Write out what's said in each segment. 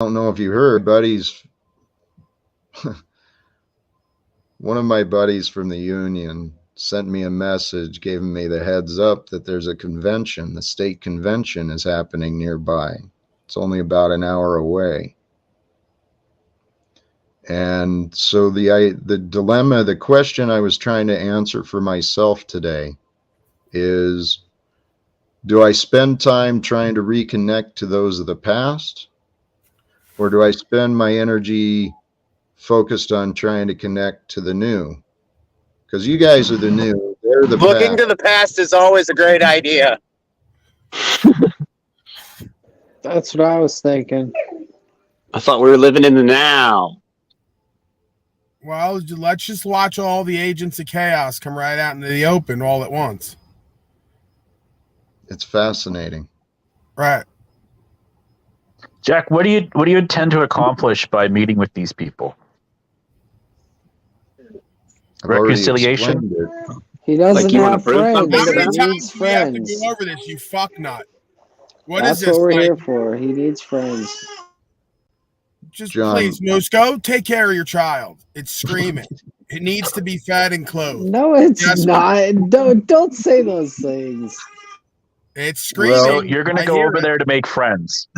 don't know if you heard, buddies. One of my buddies from the union sent me a message, giving me the heads up that there's a convention. The state convention is happening nearby. It's only about an hour away. And so the dilemma, the question I was trying to answer for myself today is, do I spend time trying to reconnect to those of the past? Or do I spend my energy focused on trying to connect to the new? Because you guys are the new, they're the Looking past. to the past is always a great idea. That's what I was thinking. I thought we were living in the now. Well, let's just watch all the agents of chaos come right out into the open all at once. It's fascinating. Right. Jack, what do you intend to accomplish by meeting with these people? I've already Reconciliation? explained it. He doesn't Like you wanna have prove friends. something How to He many them? times needs do we have to friends. go over this, you fucknut? What That's is this? what we're like, here for. He needs friends. just John. please, Moose, go take care of your child. It's screaming. It needs to be fed and clothed. No, it's Yes. not. Don't say those things. It's screaming. So you're going to I go hear over it. there to make friends.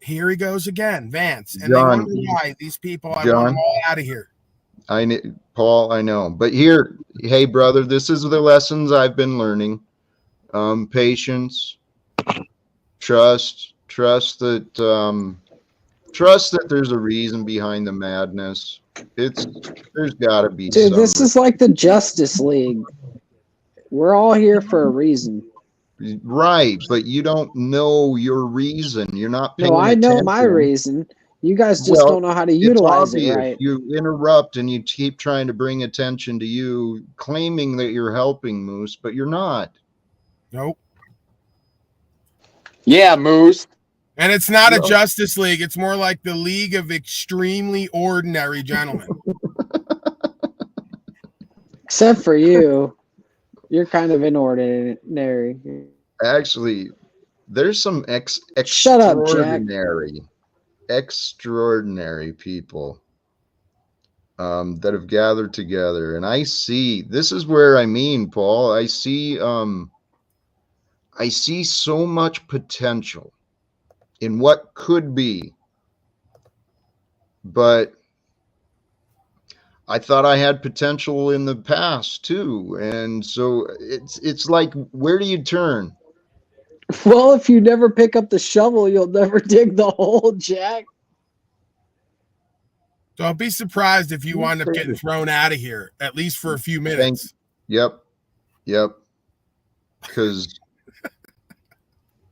Here he goes again, Vance. And John. they wonder why these people, I want John. them all out of here. Paul, I know. But here, hey, brother, this is the lessons I've been learning. Patience, trust that there's a reason behind the madness. There's got to be Dude, some. this is like the Justice League. We're all here for a reason. Right, but you don't know your reason. You're not paying No, I know attention. my reason. You guys just Well, don't know how to It's utilize it obvious. right. You interrupt and you keep trying to bring attention to you, claiming that you're helping Moose, but you're not. Nope. Yeah, Moose. And it's not a No. Justice League. It's more like the League of Extremely Ordinary Gentlemen. Except for you. You're kind of inordinary. Actually, there's some Shut up, Jack. extraordinary people that have gathered together, and I see. This is where I mean, Paul. I see so much potential in what could be, but I thought I had potential in the past too, and so it's like, where do you turn? Well, if you never pick up the shovel, you'll never dig the hole, Jack. Don't be surprised if you wind up getting thrown out of here, at least for a few minutes. Yep. Because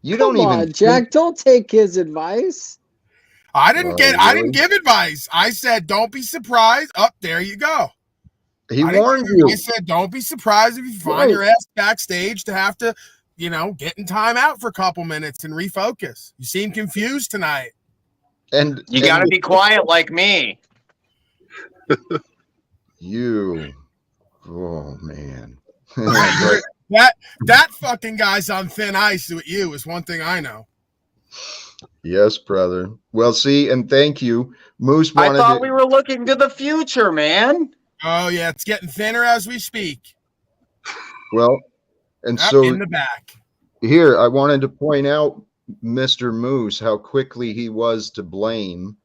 you Come don't on, even Jack. Don't take his advice. I didn't really? give advice. I said, don't be surprised. Up there you go. He I didn't warned give- you. I said, don't be surprised if you find Right. your ass backstage to have to, get in time out for a couple minutes and refocus. You seem confused tonight. And You got to be quiet like me. you. Oh man. That fucking guy's on thin ice with you is one thing I know. Yes, brother. Well, see, and thank you. Moose I wanted thought to, we were looking to the future, man. Oh yeah, it's getting thinner as we speak. well, and Up so in the back. here I wanted to point out, Mr. Moose, how quickly he was to blame,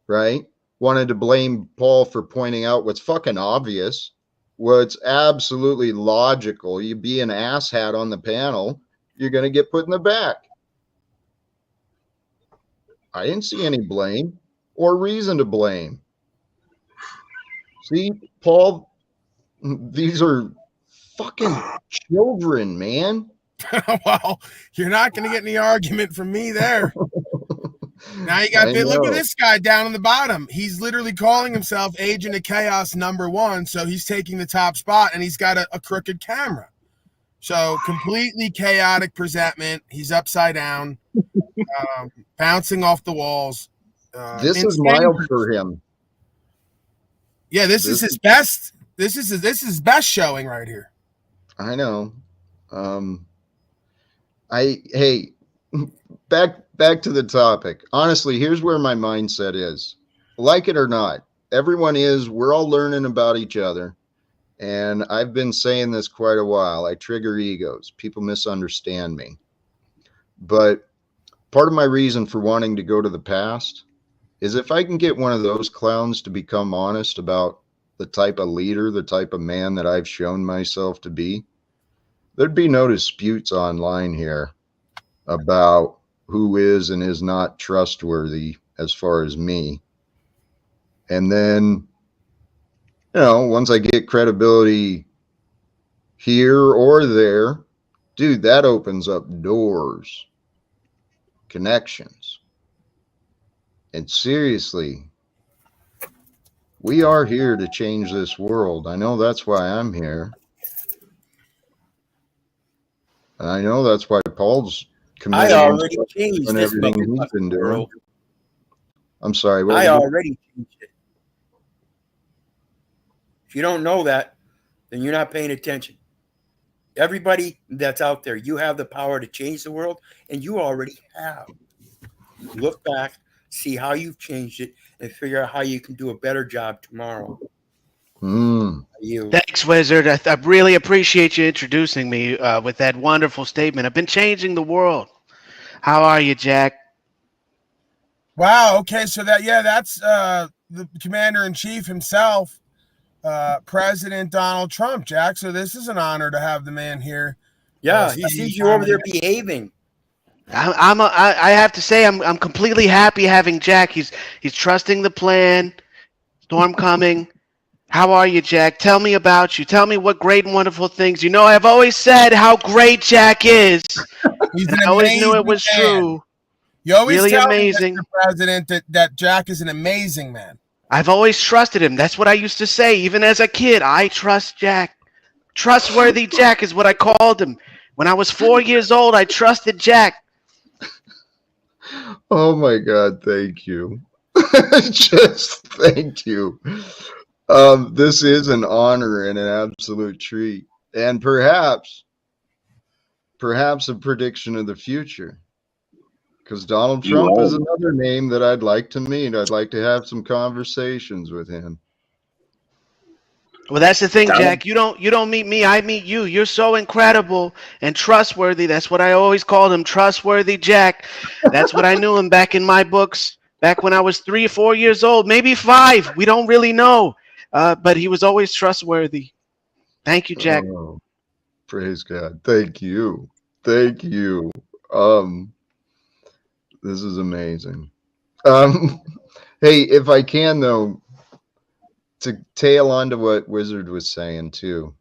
right? Wanted to blame Paul for pointing out what's fucking obvious, what's absolutely logical. You be an asshat on the panel, you're going to get put in the back. I didn't see any blame or reason to blame. See, Paul, these are fucking children, man. Well, you're not going to get any argument from me there. Now you got look at this guy down on the bottom. He's literally calling himself Agent of Chaos #1, so he's taking the top spot, and he's got a crooked camera. So completely chaotic presentment. He's upside down, bouncing off the walls. This is mild for him. Yeah, this is his best. This is his best showing right here. I know. Hey, back to the topic. Honestly, here's where my mindset is. Like it or not, we're all learning about each other. And I've been saying this quite a while. I trigger egos. People misunderstand me. But part of my reason for wanting to go to the past is if I can get one of those clowns to become honest about the type of leader, the type of man that I've shown myself to be, there'd be no disputes online here about who is and is not trustworthy as far as me. And then, once I get credibility here or there, dude, that opens up doors, connections. And seriously, we are here to change this world. I know that's why I'm here. And I know that's why Paul's committed. I already changed and this everything he's been doing. world. I'm sorry. I already changed it. If you don't know that, then you're not paying attention. Everybody that's out there, you have the power to change the world, and you already have. Look back, see how you've changed it, and figure out how you can do a better job tomorrow. Thanks, Wizard. I really appreciate you introducing me with that wonderful statement. I've been changing the world. How are you, Jack? Wow. Okay. So that's the commander-in-chief himself, President Donald Trump, Jack. So this is an honor to have the man here. Yeah, he sees you over there behaving. I have to say I'm completely happy having Jack. He's trusting the plan. Storm coming. How are you, Jack? Tell me about you. Tell me what great and wonderful things. I've always said how great Jack is. I always knew it was true. You always really tell amazing. Me, Mr. President, that Jack is an amazing man. I've always trusted him. That's what I used to say, even as a kid. I trust Jack. Trustworthy Jack is what I called him. When I was 4 years old, I trusted Jack. Oh my God, thank you. Just thank you. This is an honor and an absolute treat. And perhaps a prediction of the future. Because Donald Trump is another name that I'd like to meet. I'd like to have some conversations with him. Well, that's the thing, Jack. You don't meet me. I meet you. You're so incredible and trustworthy. That's what I always called him, Trustworthy Jack. That's what I knew him back in my books, back when I was 3 or 4 years old, maybe 5. We don't really know. But he was always trustworthy. Thank you, Jack. Oh, praise God. Thank you. Thank you. This is amazing. Hey, if I can, though, to tail onto what Wizard was saying, too,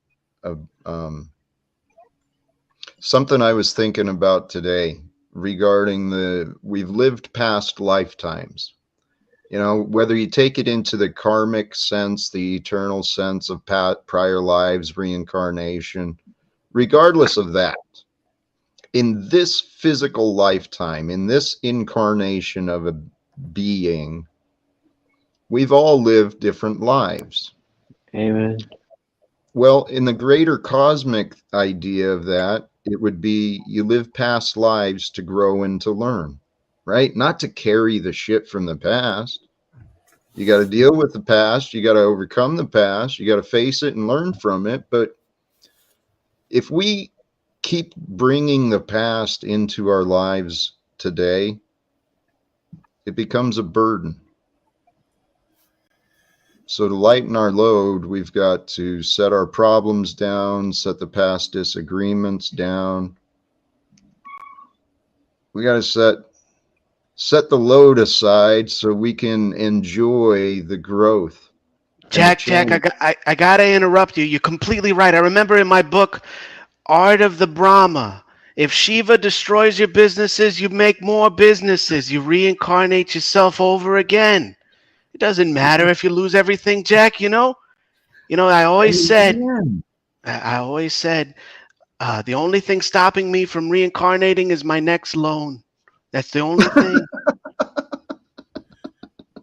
something I was thinking about today regarding we've lived past lifetimes. Whether you take it into the karmic sense, the eternal sense of prior lives, reincarnation, regardless of that, in this physical lifetime, in this incarnation of a being, we've all lived different lives. Amen. Well, in the greater cosmic idea of that, it would be you live past lives to grow and to learn. Right? Not to carry the shit from the past. You got to deal with the past. You got to overcome the past. You got to face it and learn from it. But if we keep bringing the past into our lives today, it becomes a burden. So to lighten our load, we've got to set our problems down, set the past disagreements down. We got to set the load aside so we can enjoy the growth. Jack, I gotta interrupt you. You're completely right. I remember in my book, Art of the Brahma, if Shiva destroys your businesses, you make more businesses. You reincarnate yourself over again. It doesn't matter if you lose everything, Jack. I always said, the only thing stopping me from reincarnating is my next loan. That's the only thing.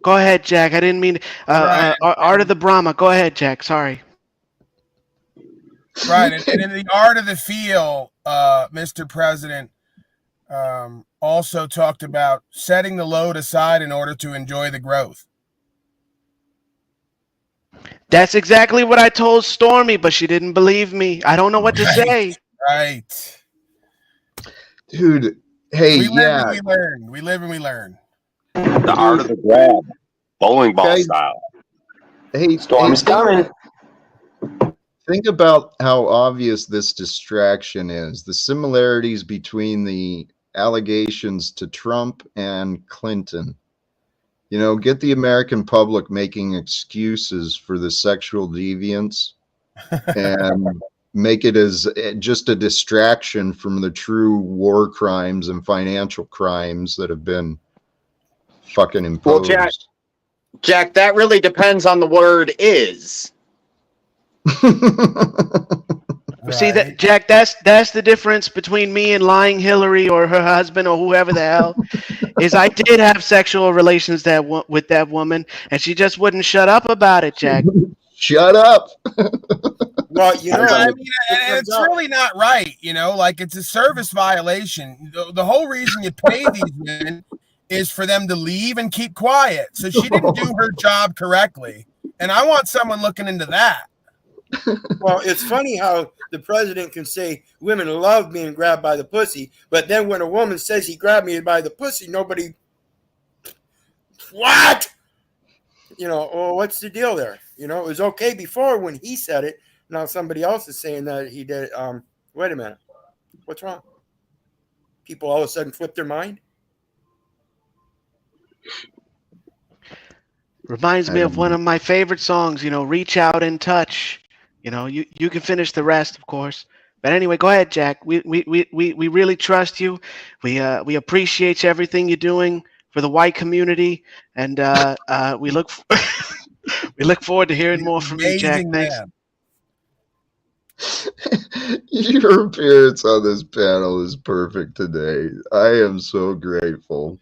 Go ahead, Jack. I didn't mean Art of the Brahma. Go ahead, Jack. Sorry. Right, and in the art of the feel, Mr. President, also talked about setting the load aside in order to enjoy the growth. That's exactly what I told Stormy, but she didn't believe me. I don't know what to say. Right. Dude, hey, We live yeah, and we learn. We live and we learn. The art of the grab, bowling ball guys, style. hey, Storm's coming. think about how obvious this distraction is. The similarities between the allegations to Trump and Clinton. You know, get the American public making excuses for the sexual deviance and make it as just a distraction from the true war crimes and financial crimes that have been fucking imposed. Well, Jack, that really depends on the word is. See that, Jack? That's the difference between me and lying Hillary or her husband or whoever the hell. Is I did have sexual relations with that woman, and she just wouldn't shut up about it, Jack. Shut up. Well, you know, I mean, and it's really not right, you know, like it's a service violation. The whole reason you pay these women is for them to leave and keep quiet. So she didn't do her job correctly. And I want someone looking into that. well, it's funny how the president can say women love being grabbed by the pussy, but then when a woman says he grabbed me by the pussy, nobody, what? You know, oh, what's the deal there? You know, it was okay before when he said it. Now somebody else is saying that he did. Wait a minute, what's wrong? People all of a sudden flip their mind. Reminds me of one of my favorite songs, you know, Reach Out and Touch. You know, you can finish the rest, of course. But anyway, go ahead, Jack. We really trust you. We appreciate everything you're doing for the white community, and we look forward to hearing more from you, Jack. Thanks. Your appearance on this panel is perfect today. I am so grateful.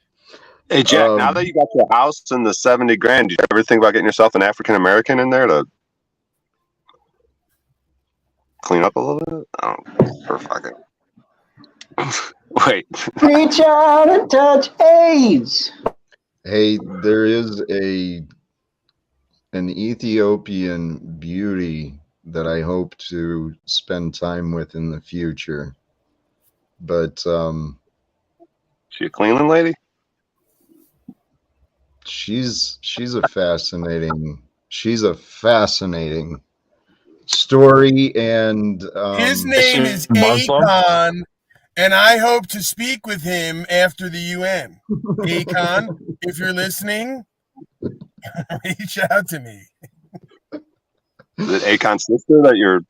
Hey, Jack, now that you got your house and the 70 grand, did you ever think about getting yourself an African American in there to clean up a little bit? Oh, for fucking. Wait. Reach out and touch AIDS. Hey, there is an Ethiopian beauty that I hope to spend time with in the future. But she a cleaning lady? She's a fascinating story, and his name is Akon, and I hope to speak with him after the UN. Akon, if you're listening, reach out to me. Is it Akon's sister that you're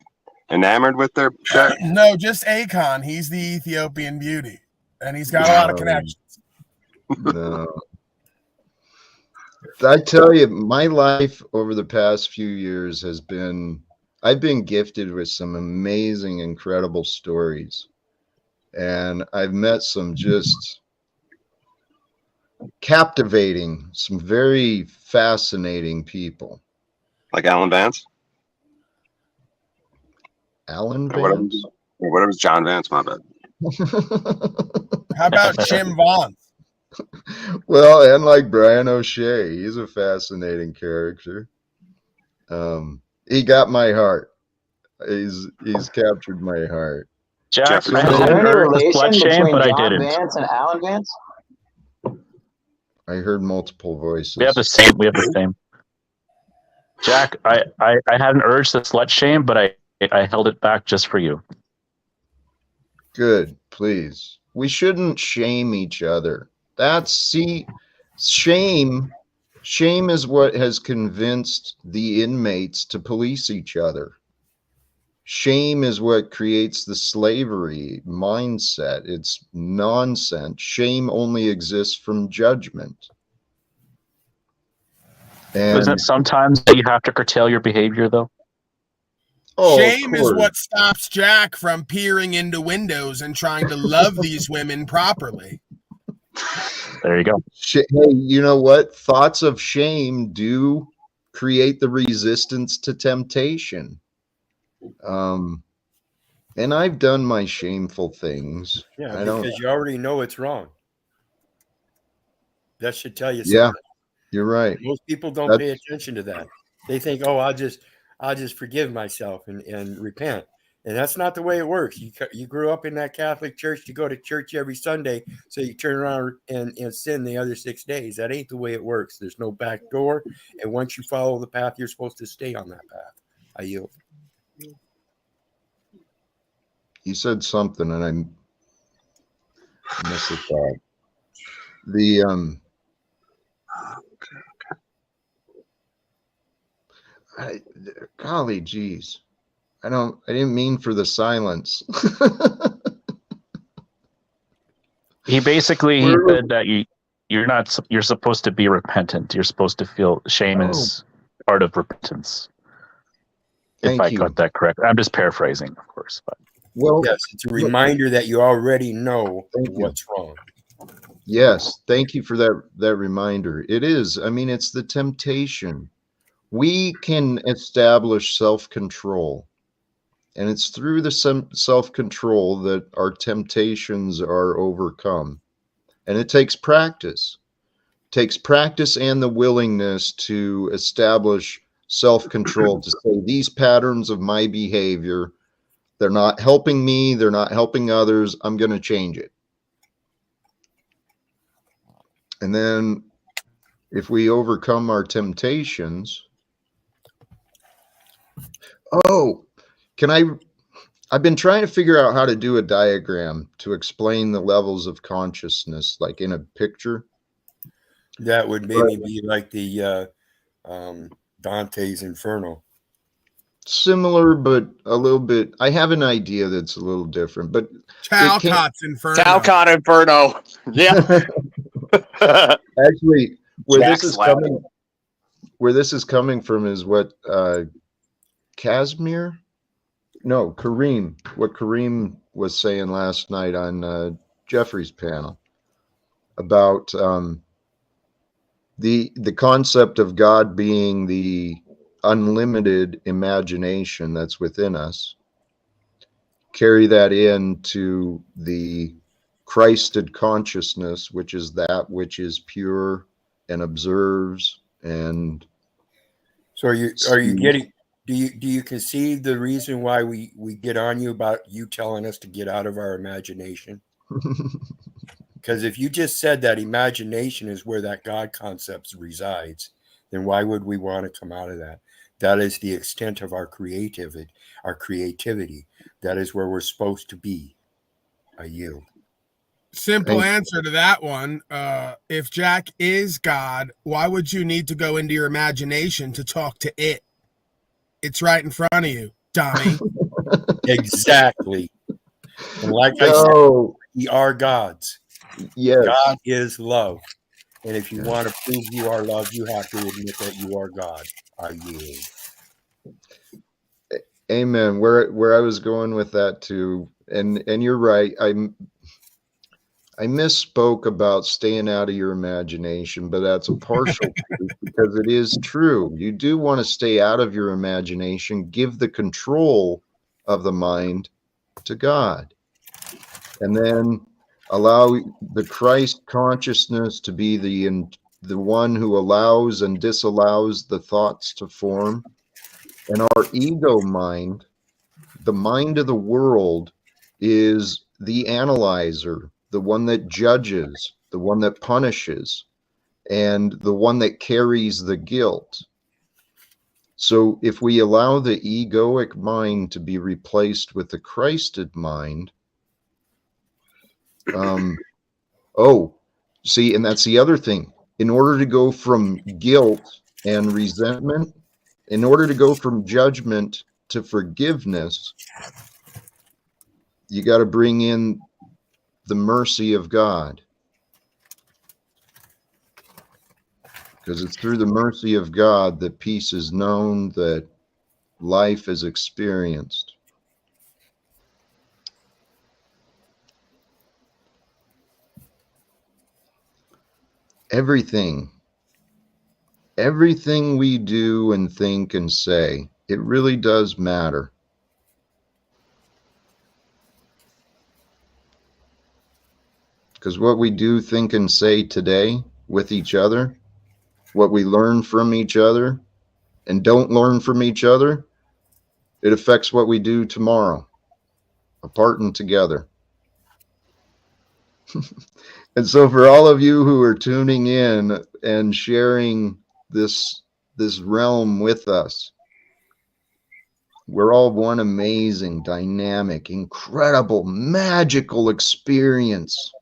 enamored with there, Jack? No, just Akon. He's the Ethiopian beauty, and he's got a lot of connections. No. I tell you, my life over the past few years has been, I've been gifted with some amazing, incredible stories. And I've met some just captivating, some very fascinating people. Like Alan Vance? Alan or Vance? Whatever's John Vance, my bad. How about Jim Vaughn? Well, and like Brian O'Shea, he's a fascinating character. He got my heart. He's captured my heart. Jack, I Is had there an any urge to relation slut shame, between but I John didn't. Vance and Alan Vance? I heard multiple voices. We have the same. Jack, I had an urge to slut shame, but I held it back just for you. Good, please. We shouldn't shame each other. Shame is what has convinced the inmates to police each other. Shame is what creates the slavery mindset. It's nonsense. Shame only exists from judgment. And Isn't it sometimes that you have to curtail your behavior, though? Shame is what stops Jack from peering into windows and trying to love these women properly. There you go. Hey, you know what? Thoughts of shame do create the resistance to temptation. And I've done my shameful things. Yeah, I don't. because you already know it's wrong. That should tell you Yeah, something. you're right. Most people don't That's- pay attention to that. They think, "Oh, I'll just forgive myself and repent." And that's not the way it works. You grew up in that Catholic church. You go to church every Sunday, so you turn around and sin the other 6 days. That ain't the way it works. There's no back door. And once you follow the path, you're supposed to stay on that path. I yield. He said something, and I missed the thought. The golly geez, I didn't mean for the silence. He basically said that you're supposed to be repentant. You're supposed to feel shame is part of repentance. Thank If I you. got that correct. I'm just paraphrasing, of course. But Well, Yes, it's a reminder that you already know Thank you. what's wrong. yes, thank you for that reminder. It is. I mean, it's the temptation. We can establish self-control, and it's through the self-control that our temptations are overcome. And it takes practice. It takes practice and the willingness to establish self-control, to say these patterns of my behavior, they're not helping me, they're not helping others, I'm going to change it. And then if we overcome our temptations, I've been trying to figure out how to do a diagram to explain the levels of consciousness, like in a picture. That would maybe be like the Dante's Inferno. Similar, but a little bit. I have an idea that's a little different, but Talcott's Inferno. Talcott Inferno. Yeah. actually, where Jack's this is coming from is what Kareem, what Kareem was saying last night on Jeffrey's panel about the concept of God being the unlimited imagination that's within us. Carry that into the Christed consciousness, which is that which is pure and observes and. So are you getting? Do you conceive the reason why we get on you about you telling us to get out of our imagination? Because if you just said that imagination is where that God concept resides, then why would we want to come out of that? That is the extent of our creativity. That is where we're supposed to be. I yield. Simple answer to that one. If Jack is God, why would you need to go into your imagination to talk to it? It's right in front of you, dummy. Exactly. And like I said, we are gods. Yes. God is love. And if you want to prove you are love, you have to admit that you are God. I yield. Amen. Where I was going with that too, and you're right. I misspoke about staying out of your imagination, but that's a partial truth because it is true. You do want to stay out of your imagination, give the control of the mind to God, and then allow the Christ consciousness to be the one who allows and disallows the thoughts to form. And our ego mind, the mind of the world, is the analyzer, the one that judges, the one that punishes, and the one that carries the guilt. So if we allow the egoic mind to be replaced with the Christed mind, see, and that's the other thing. In order to go from guilt and resentment, in order to go from judgment to forgiveness, you got to bring in the mercy of God. Because it's through the mercy of God that peace is known, that life is experienced. Everything we do and think and say, it really does matter. Because what we do, think, and say today with each other, what we learn from each other and don't learn from each other, it affects what we do tomorrow, apart and together. And so for all of you who are tuning in and sharing this realm with us, we're all one amazing, dynamic, incredible, magical experience.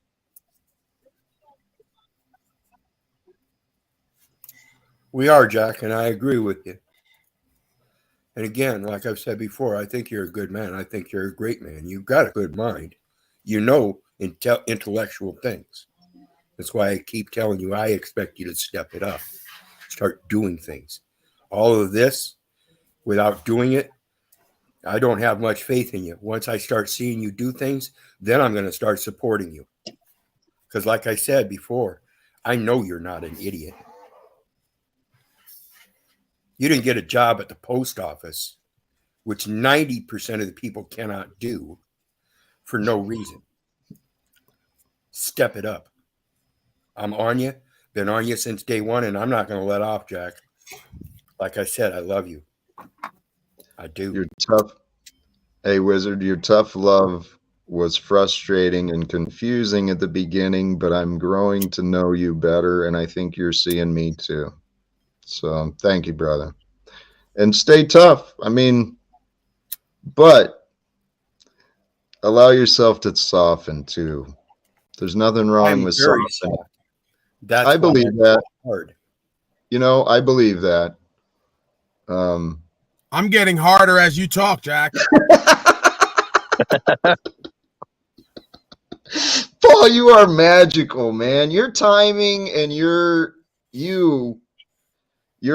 We are, Jack, and I agree with you. And again, like I've said before, I think you're a good man. I think you're a great man. You've got a good mind. You know intellectual things. That's why I keep telling you I expect you to step it up. Start doing things. All of this, without doing it, I don't have much faith in you. Once I start seeing you do things, then I'm going to start supporting you. Because like I said before, I know you're not an idiot. You didn't get a job at the post office, which 90% of the people cannot do for no reason. Step it up. I'm on you. Been on you since day one, and I'm not going to let off, Jack. Like I said, I love you. I do. Your tough, hey, Wizard, your tough love was frustrating and confusing at the beginning, but I'm growing to know you better, and I think you're seeing me too. So thank you, brother. And stay tough. I mean, but allow yourself to soften too. There's nothing wrong I'm with very softening. soft. That's I believe that. hard. You know, I believe that. I'm getting harder as you talk, Jack. Paul, you are magical, man. Your timing and you're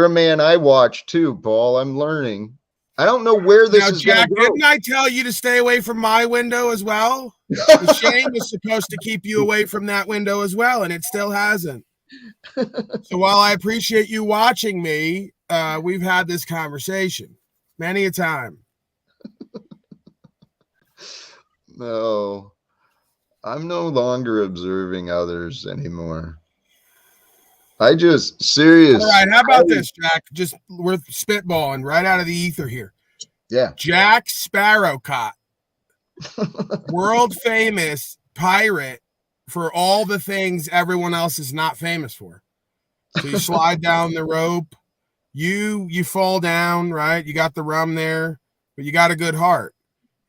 a man I watch too, Paul. I'm learning. I don't know where this is going Jack, to go. didn't I tell you to stay away from my window as well? The shame is supposed to keep you away from that window as well, and it still hasn't. So while I appreciate you watching me, we've had this conversation many a time. No, I'm no longer observing others anymore. I just serious. All right, how about this, Jack? Just we're spitballing right out of the ether here. Yeah. Jack Sparrowcott, world famous pirate for all the things everyone else is not famous for. So you slide down the rope, you fall down, right? You got the rum there, but you got a good heart.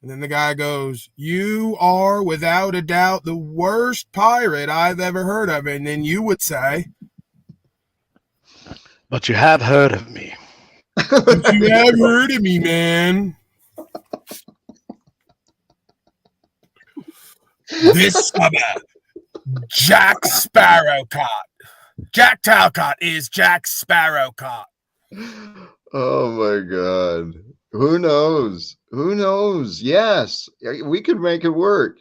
And then the guy goes, "You are without a doubt the worst pirate I've ever heard of." And then you would say, But you have heard of me. "But you have heard of me, man." This summer, Jack Sparrowcott. Jack Talcott is Jack Sparrowcott. Oh my God. Who knows? Who knows? Yes, we could make it work.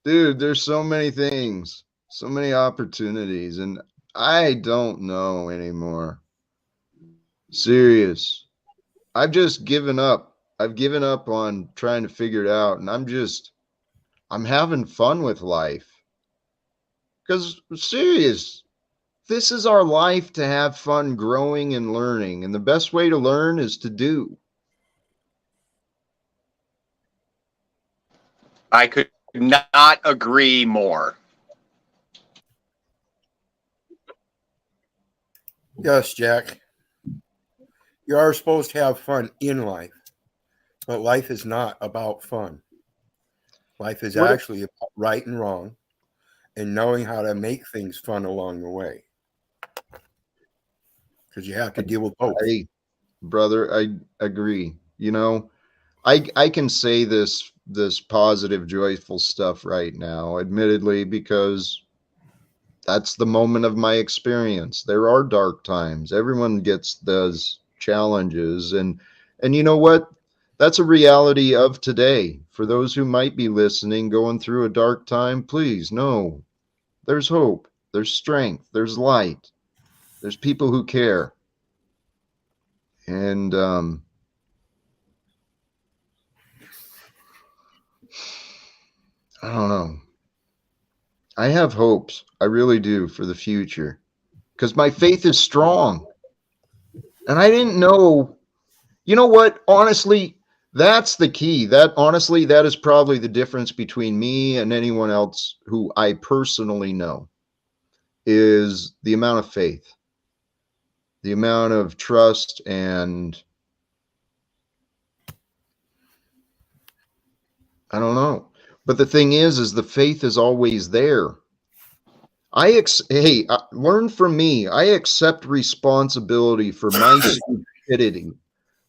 Dude, there's so many things, so many opportunities, and I don't know anymore. Serious. I've just given up. I've given up on trying to figure it out, and I'm having fun with life. Because, serious, this is our life to have fun growing and learning. And the best way to learn is to do. I could not agree more. Yes, Jack. You are supposed to have fun in life, but life is not about fun. Life is actually about right and wrong and knowing how to make things fun along the way. Because you have to deal with both. Hey, brother, I agree. You know, I can say this positive, joyful stuff right now, admittedly, because that's the moment of my experience. There are dark times. Everyone gets those challenges, and you know what? That's a reality of today. For those who might be listening, going through a dark time, please know there's hope, there's strength, there's light, there's people who care. And I don't know. I have hopes. I really do for the future because my faith is strong. And I didn't know, you know what? Honestly, that's the key. That is probably the difference between me and anyone else who I personally know is the amount of faith, the amount of trust, and I don't know. But the thing is the faith is always there. Learn from me. I accept responsibility for my stupidity.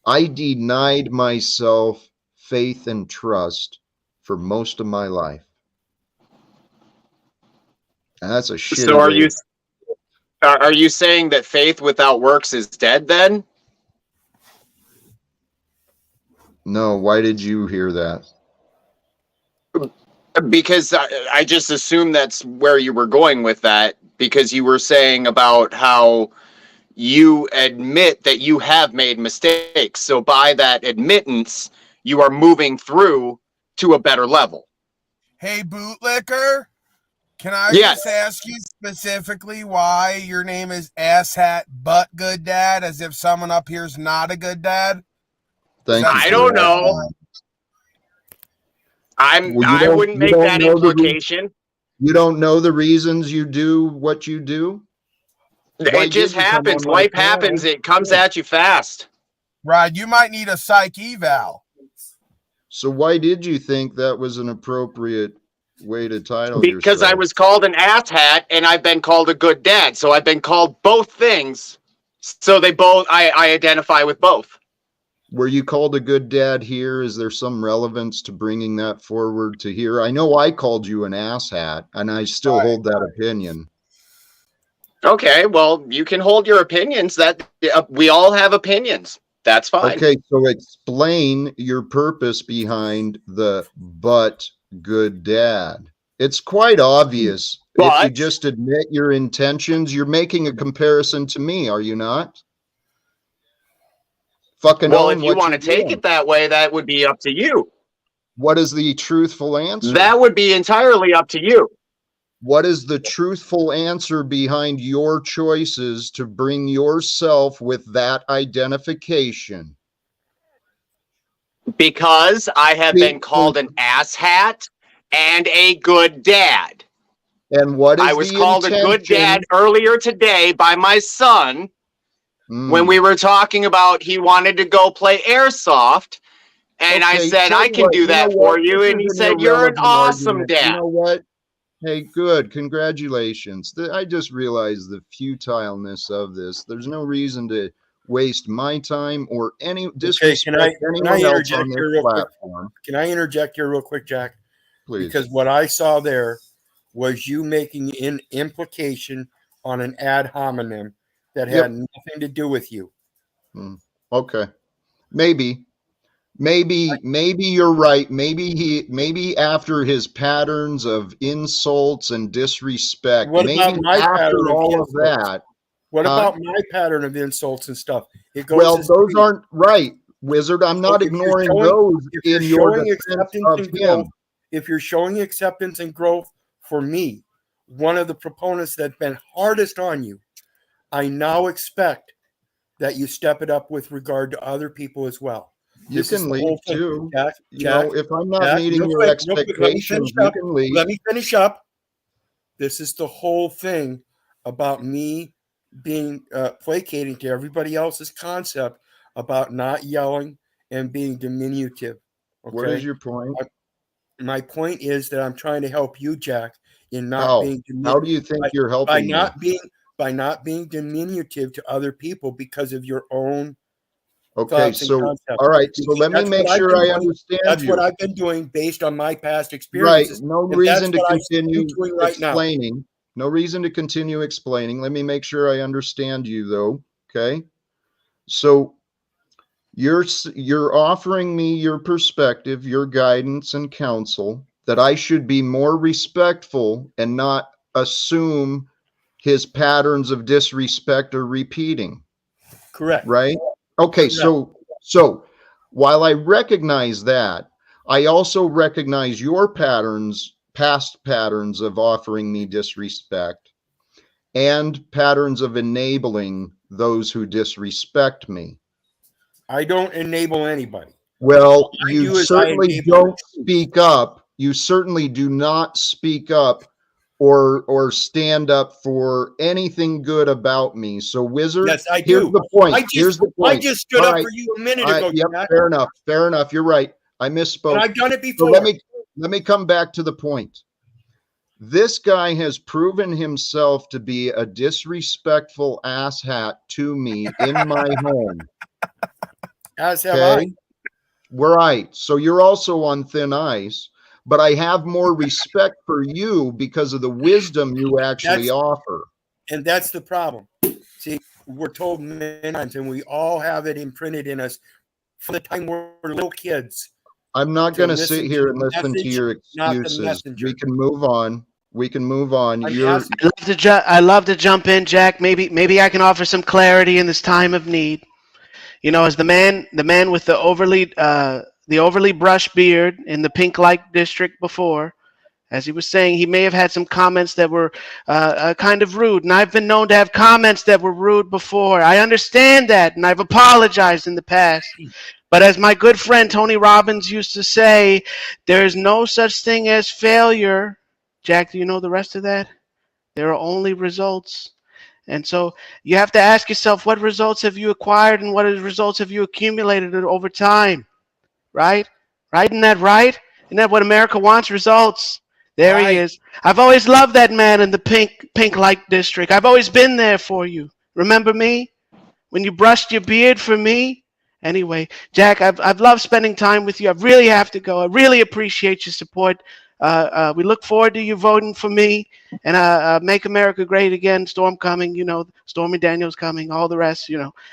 I denied myself faith and trust for most of my life. And that's a shitty So way. are you saying that faith without works is dead then? No, why did you hear that? Because I just assumed that's where you were going with that, because you were saying about how you admit that you have made mistakes. So by that admittance, you are moving through to a better level. Hey, bootlicker, can I Yes. just ask you specifically why your name is Asshat but Good Dad, as if someone up here's not a good dad? Thank you. I don't know. I wouldn't make that implication. You don't know the reasons you do what you do? It just happens. Life happens. It comes at you fast. Right, you might need a psych eval. So why did you think that was an appropriate way to title yourself? Because I was called an asshat and I've been called a good dad. So I've been called both things. So I identify with both. Were you called a good dad here? Is there some relevance to bringing that forward to here? I know I called you an asshat, and I still hold that opinion. Okay, well, you can hold your opinions. That we all have opinions. That's fine. Okay, so explain your purpose behind the but good dad. It's quite obvious. If you just admit your intentions, you're making a comparison to me, are you not? Well, if you want to take it that way, that would be up to you. What is the truthful answer? That would be entirely up to you. What is the truthful answer behind your choices to bring yourself with that identification? Because I have been called an asshat and a good dad. And what is I was called a good dad earlier today by my son when we were talking about he wanted to go play airsoft. And I said, I can do that for you. And he said, you're an awesome dad. You know what? Hey, good. Congratulations. I just realized the futileness of this. There's no reason to waste my time or any disrespect anyone else on this platform. Can I interject here real quick, Jack? Please. Because what I saw there was you making an implication on an ad hominem that had nothing to do with you. Okay. Maybe you're right. Maybe after his patterns of insults and disrespect, What about my pattern all of that? What about my pattern of insults and stuff? It goes well, those aren't right, Wizard. I'm not ignoring those in your defense of him. If you're showing acceptance and growth for me, one of the proponents that's been hardest on you, I now expect that you step it up with regard to other people as well. You can leave too. Jack, if I'm not meeting your expectations, you can leave. Let me finish up. This is the whole thing about me being placating to everybody else's concept about not yelling and being diminutive. Okay? What is your point? My point is that I'm trying to help you, Jack, in not being diminutive. How do you think you're helping by not being diminutive to other people because of your own thoughts and concepts. All right, so let me make sure I understand That's you. what I've been doing based on my past experiences. Right, no reason to continue explaining. No reason to continue explaining. Let me make sure I understand you, though. Okay, so you're offering me your perspective, your guidance and counsel that I should be more respectful and not assume his patterns of disrespect are repeating. Correct. Right? Okay, correct. So while I recognize that, I also recognize your patterns past patterns of offering me disrespect and patterns of enabling those who disrespect me. I don't enable anybody. Well, I you do is I certainly enable don't the truth. speak up. You certainly do not speak up or stand up for anything good about me. So, Wizard, Yes, I here's do. the point. I Here's the point. just stood All up right. for you a minute ago, Yep, Jack, fair enough. Fair enough. You're right. I misspoke. and I've done it So before. let me come back to the point. This guy has proven himself to be a disrespectful asshat to me in my home. As have I. Okay? Right. So you're also on thin ice, but I have more respect for you because of the wisdom you actually offer. And that's the problem. See, we're told many times, and we all have it imprinted in us from the time we're little kids. I'm not To going to listen sit to here the and listen to message, your not the excuses. messenger. We can move on. We can move on. I'm You're asking- I love to jump in, Jack. Maybe I can offer some clarity in this time of need. You know, as the man with the overly brushed beard in the pink light district before, as he was saying, he may have had some comments that were kind of rude, and I've been known to have comments that were rude before. I understand that, and I've apologized in the past. But as my good friend Tony Robbins used to say, there is no such thing as failure. Jack, do you know the rest of that? There are only results. And so you have to ask yourself, what results have you acquired and what results have you accumulated over time? Right? Right? Isn't that right? Isn't that what America wants? Results. There Right. he is. I've always loved that man in the pink light district. I've always been there for you. Remember me? When you brushed your beard for me? Anyway, Jack, I've loved spending time with you. I really have to go. I really appreciate your support. We look forward to you voting for me and Make America Great Again. Storm coming, Stormy Daniels coming, all the rest,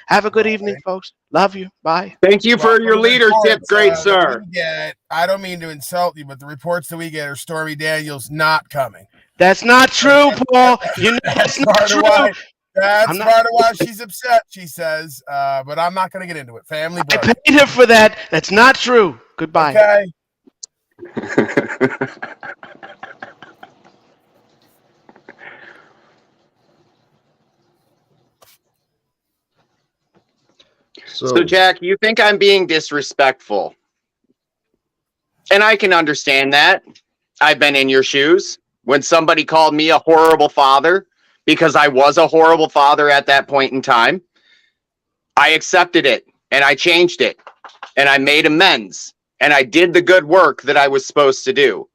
Have a good evening, folks. Love you. Bye. Thank you for Well, your the leadership, reports, great that sir. we get, I don't mean to insult you, but the reports that we get are Stormy Daniels not coming. That's not true, Paul. That's not part true. of why. That's I'm not- part of why she's upset. She says, but I'm not going to get into it. Family I broke. paid her for that. That's not true. Goodbye. Okay. So, Jack, you think I'm being disrespectful. And I can understand that. I've been in your shoes. When somebody called me a horrible father, because I was a horrible father at that point in time, I accepted it and I changed it and I made amends and I did the good work that I was supposed to do.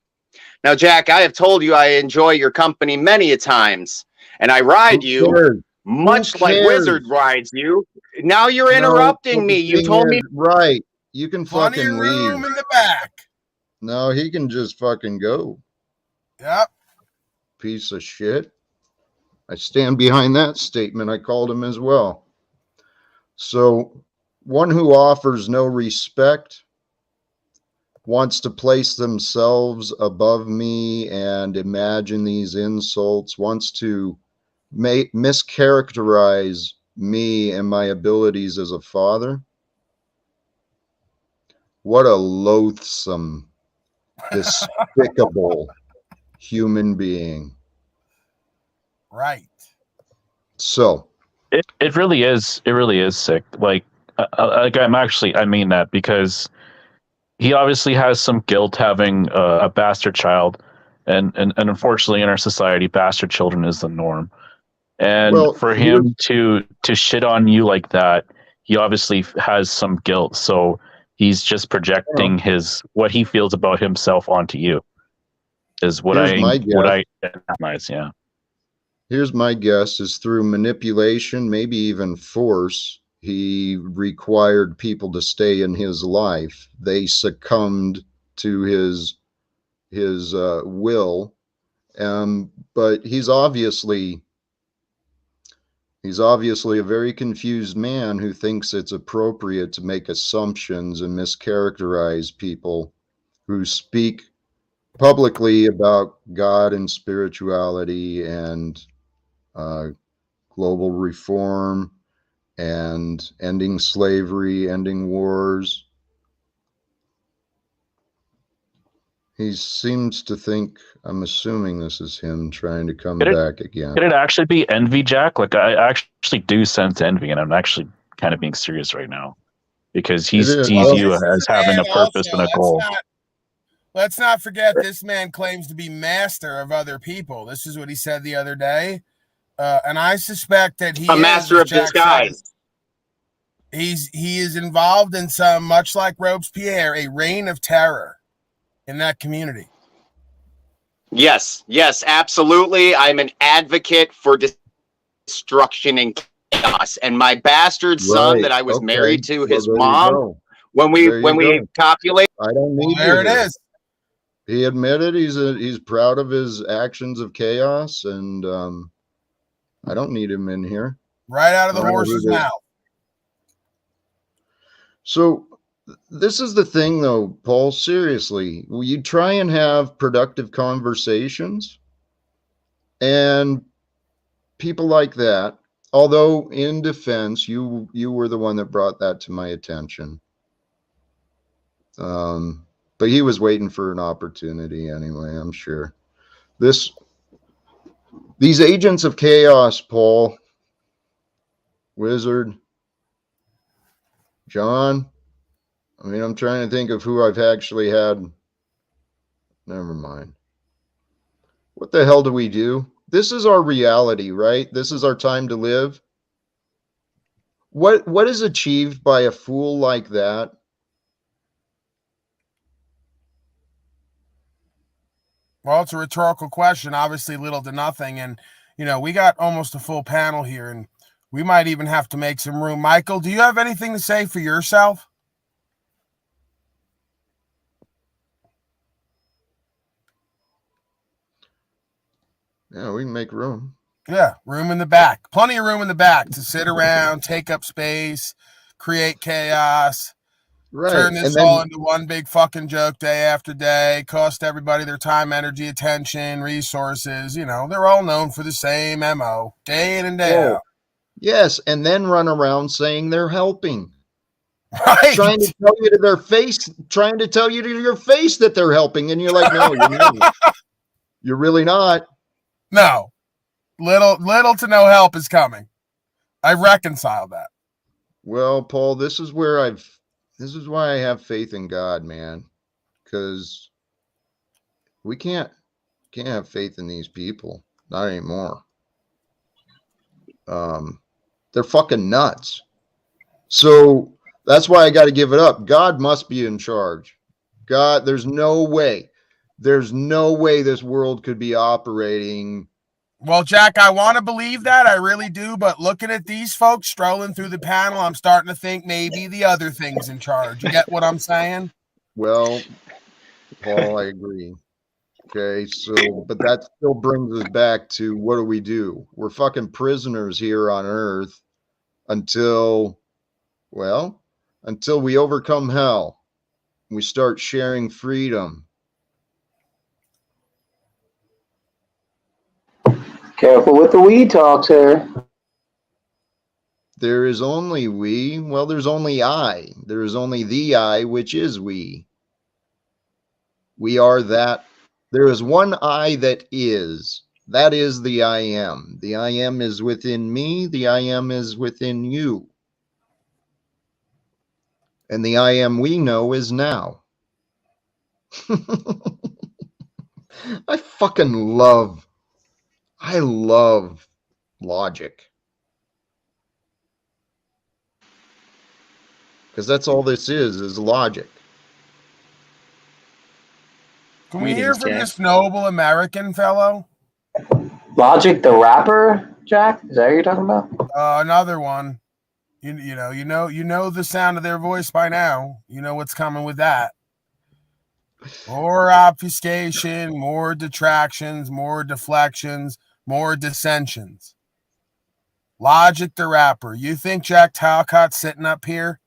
Now, Jack, I have told you I enjoy your company many a times and I ride you much like Wizard rides you. Now you're interrupting me. You told me. Right. You can Plenty fucking of leave. room in the back. No, he can just fucking go. Yep. Piece of shit. I stand behind that statement. I called him as well. So, one who offers no respect wants to place themselves above me and imagine these insults, wants to mischaracterize me and my abilities as a father. What a loathsome, despicable human being. Right. So it really is sick. Like I mean that because he obviously has some guilt having a bastard child, and unfortunately in our society, bastard children is the norm. And for him to shit on you like that, he obviously has some guilt. So he's just projecting what he feels about himself onto you. Is what I recognize. Yeah. Here's my guess: is through manipulation, maybe even force, he required people to stay in his life. They succumbed to his will, but he's obviously a very confused man who thinks it's appropriate to make assumptions and mischaracterize people who speak publicly about God and spirituality and global reform and ending slavery, ending wars. He seems to think, I'm assuming this is him trying to come Could it- back again. Could it actually be envy, Jack? Like I actually do sense envy, and I'm actually kind of being serious right now because he It is. sees Well, you this is as a having man a purpose also. and a goal. Let's not forget this man claims to be master of other people. This is what he said the other day. And I suspect that he A is, master as of Jack disguise. said, he is involved in some, much like Robespierre, a reign of terror in that community. Yes, yes, absolutely. I'm an advocate for destruction and chaos. And my bastard son Right. that I was Okay. married to, Well, his there you mom, go. when There you we go. copulate, I don't Well, need there you it here. is. He admitted he's proud of his actions of chaos, and I don't need him in here. Right out of the I don't know who horse's this- mouth. So this is the thing, though, Paul. Seriously, you try and have productive conversations, and people like that. Although, in defense, you were the one that brought that to my attention. But he was waiting for an opportunity anyway, I'm sure. These agents of chaos, Paul, Wizard, John. I mean, I'm trying to think of who I've actually had. Never mind. What the hell do we do? This is our reality, right? This is our time to live. What is achieved by a fool like that? Well, it's a rhetorical question, obviously little to nothing. And, we got almost a full panel here, and we might even have to make some room. Michael, do you have anything to say for yourself? Yeah, we can make room. Yeah, room in the back. Plenty of room in the back to sit around, take up space, create chaos, Right. turn this And then, all into one big fucking joke day after day, cost everybody their time, energy, attention, resources. They're all known for the same MO, day in and day out. yes, and then run around saying they're helping. Right. Trying to tell you to their face, trying to tell you to your face that they're helping, and you're like, no, you're not. You're really not. No. Little to no help is coming. I reconcile that. Well, Paul, this is why I have faith in God, man. Because we can't have faith in these people. Not anymore. They're fucking nuts. So that's why I got to give it up. God must be in charge. God, there's no way this world could be operating. Well, Jack, I want to believe that. I really do. But looking at these folks strolling through the panel, I'm starting to think maybe the other thing's in charge. You get what I'm saying? Well, Paul, I agree. Okay, so, but that still brings us back to what do? We're fucking prisoners here on Earth until we overcome hell. We start sharing freedom. Careful with the weed talk, sir. There is only we. Well, there's only I. There is only the I, which is we. We are that. There is one I that is. That is the I am. The I am is within me. The I am is within you. And the I am we know is now. I love logic. Because that's all this is logic. Can we hear from this noble American fellow? Logic the rapper, Jack? Is that what you're talking about? Another one. You know the sound of their voice by now. You know what's coming with that. More obfuscation, more detractions, more deflections, more dissensions. Logic the rapper. You think Jack Talcott's sitting up here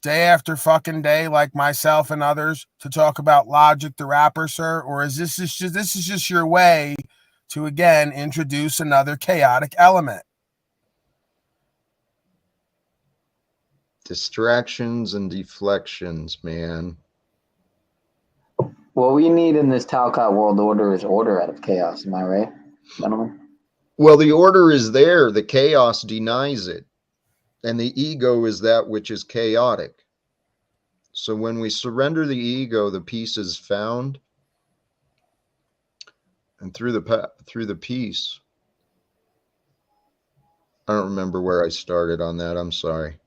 day after fucking day like myself and others to talk about Logic the rapper, sir? Or is this just your way to again introduce another chaotic element? Distractions and deflections, man. What we need in this Talcott world order is order out of chaos. Am I right, gentlemen? Well, the order is there. The chaos denies it. And the ego is that which is chaotic. So when we surrender the ego, the peace is found. And through the peace, I don't remember where I started on that. I'm sorry.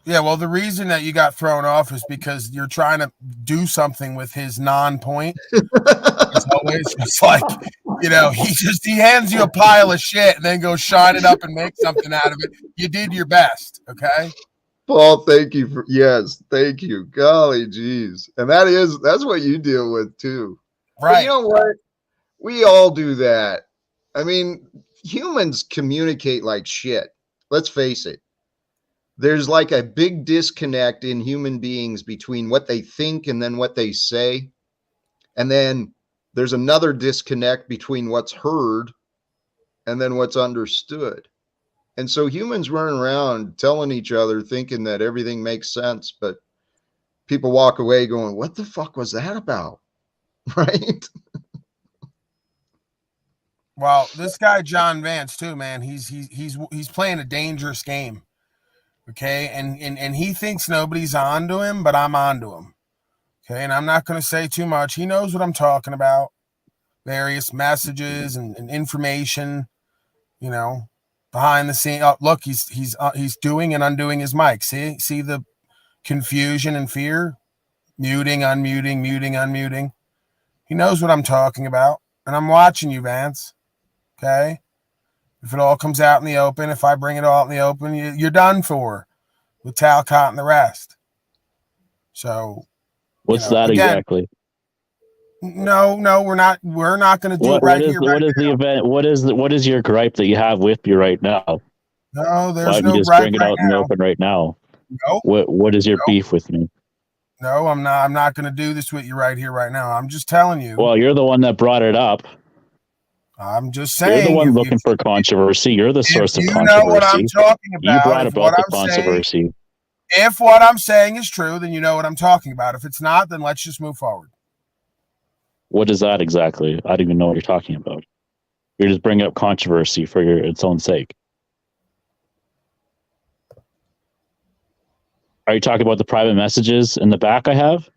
Yeah, well, the reason that you got thrown off is because you're trying to do something with his non-point. It's always just like, he hands you a pile of shit and then goes shine it up and make something out of it. You did your best, okay? Paul, thank you yes, thank you. Golly geez. And that's what you deal with too. Right. But you know what? We all do that. I mean, humans communicate like shit. Let's face it. There's like a big disconnect in human beings between what they think and then what they say. And then there's another disconnect between what's heard and then what's understood. And so humans run around telling each other, thinking that everything makes sense, but people walk away going, what the fuck was that about? Right? Well, this guy John Vance too, man. He's playing a dangerous game. Okay, and he thinks nobody's on to him, but I'm on to him. Okay, and I'm not going to say too much. He knows what I'm talking about. Various messages and information, behind the scene. Oh, look, he's doing and undoing his mic. See the confusion and fear, muting, unmuting, muting, unmuting. He knows what I'm talking about, and I'm watching you, Vance. Okay, if it all comes out in the open, if I bring it all out in the open, you're done for with Talcott and the rest. So, what's that again, exactly? No, we're not going to do it right here. What is the event? What is your gripe that you have with me right now? No, there's Why no you just gripe bring it out in the open right now? No. What is your beef with me? No, I'm not. I'm not going to do this with you right here, right now. I'm just telling you. Well, you're the one that brought it up. I'm just saying. You're the one looking for controversy. You're the source of controversy. You know what I'm talking about. You brought about the controversy. If what I'm saying is true, then you know what I'm talking about. If it's not, then let's just move forward. What is that exactly? I don't even know what you're talking about. You're just bringing up controversy for its own sake. Are you talking about the private messages in the back I have?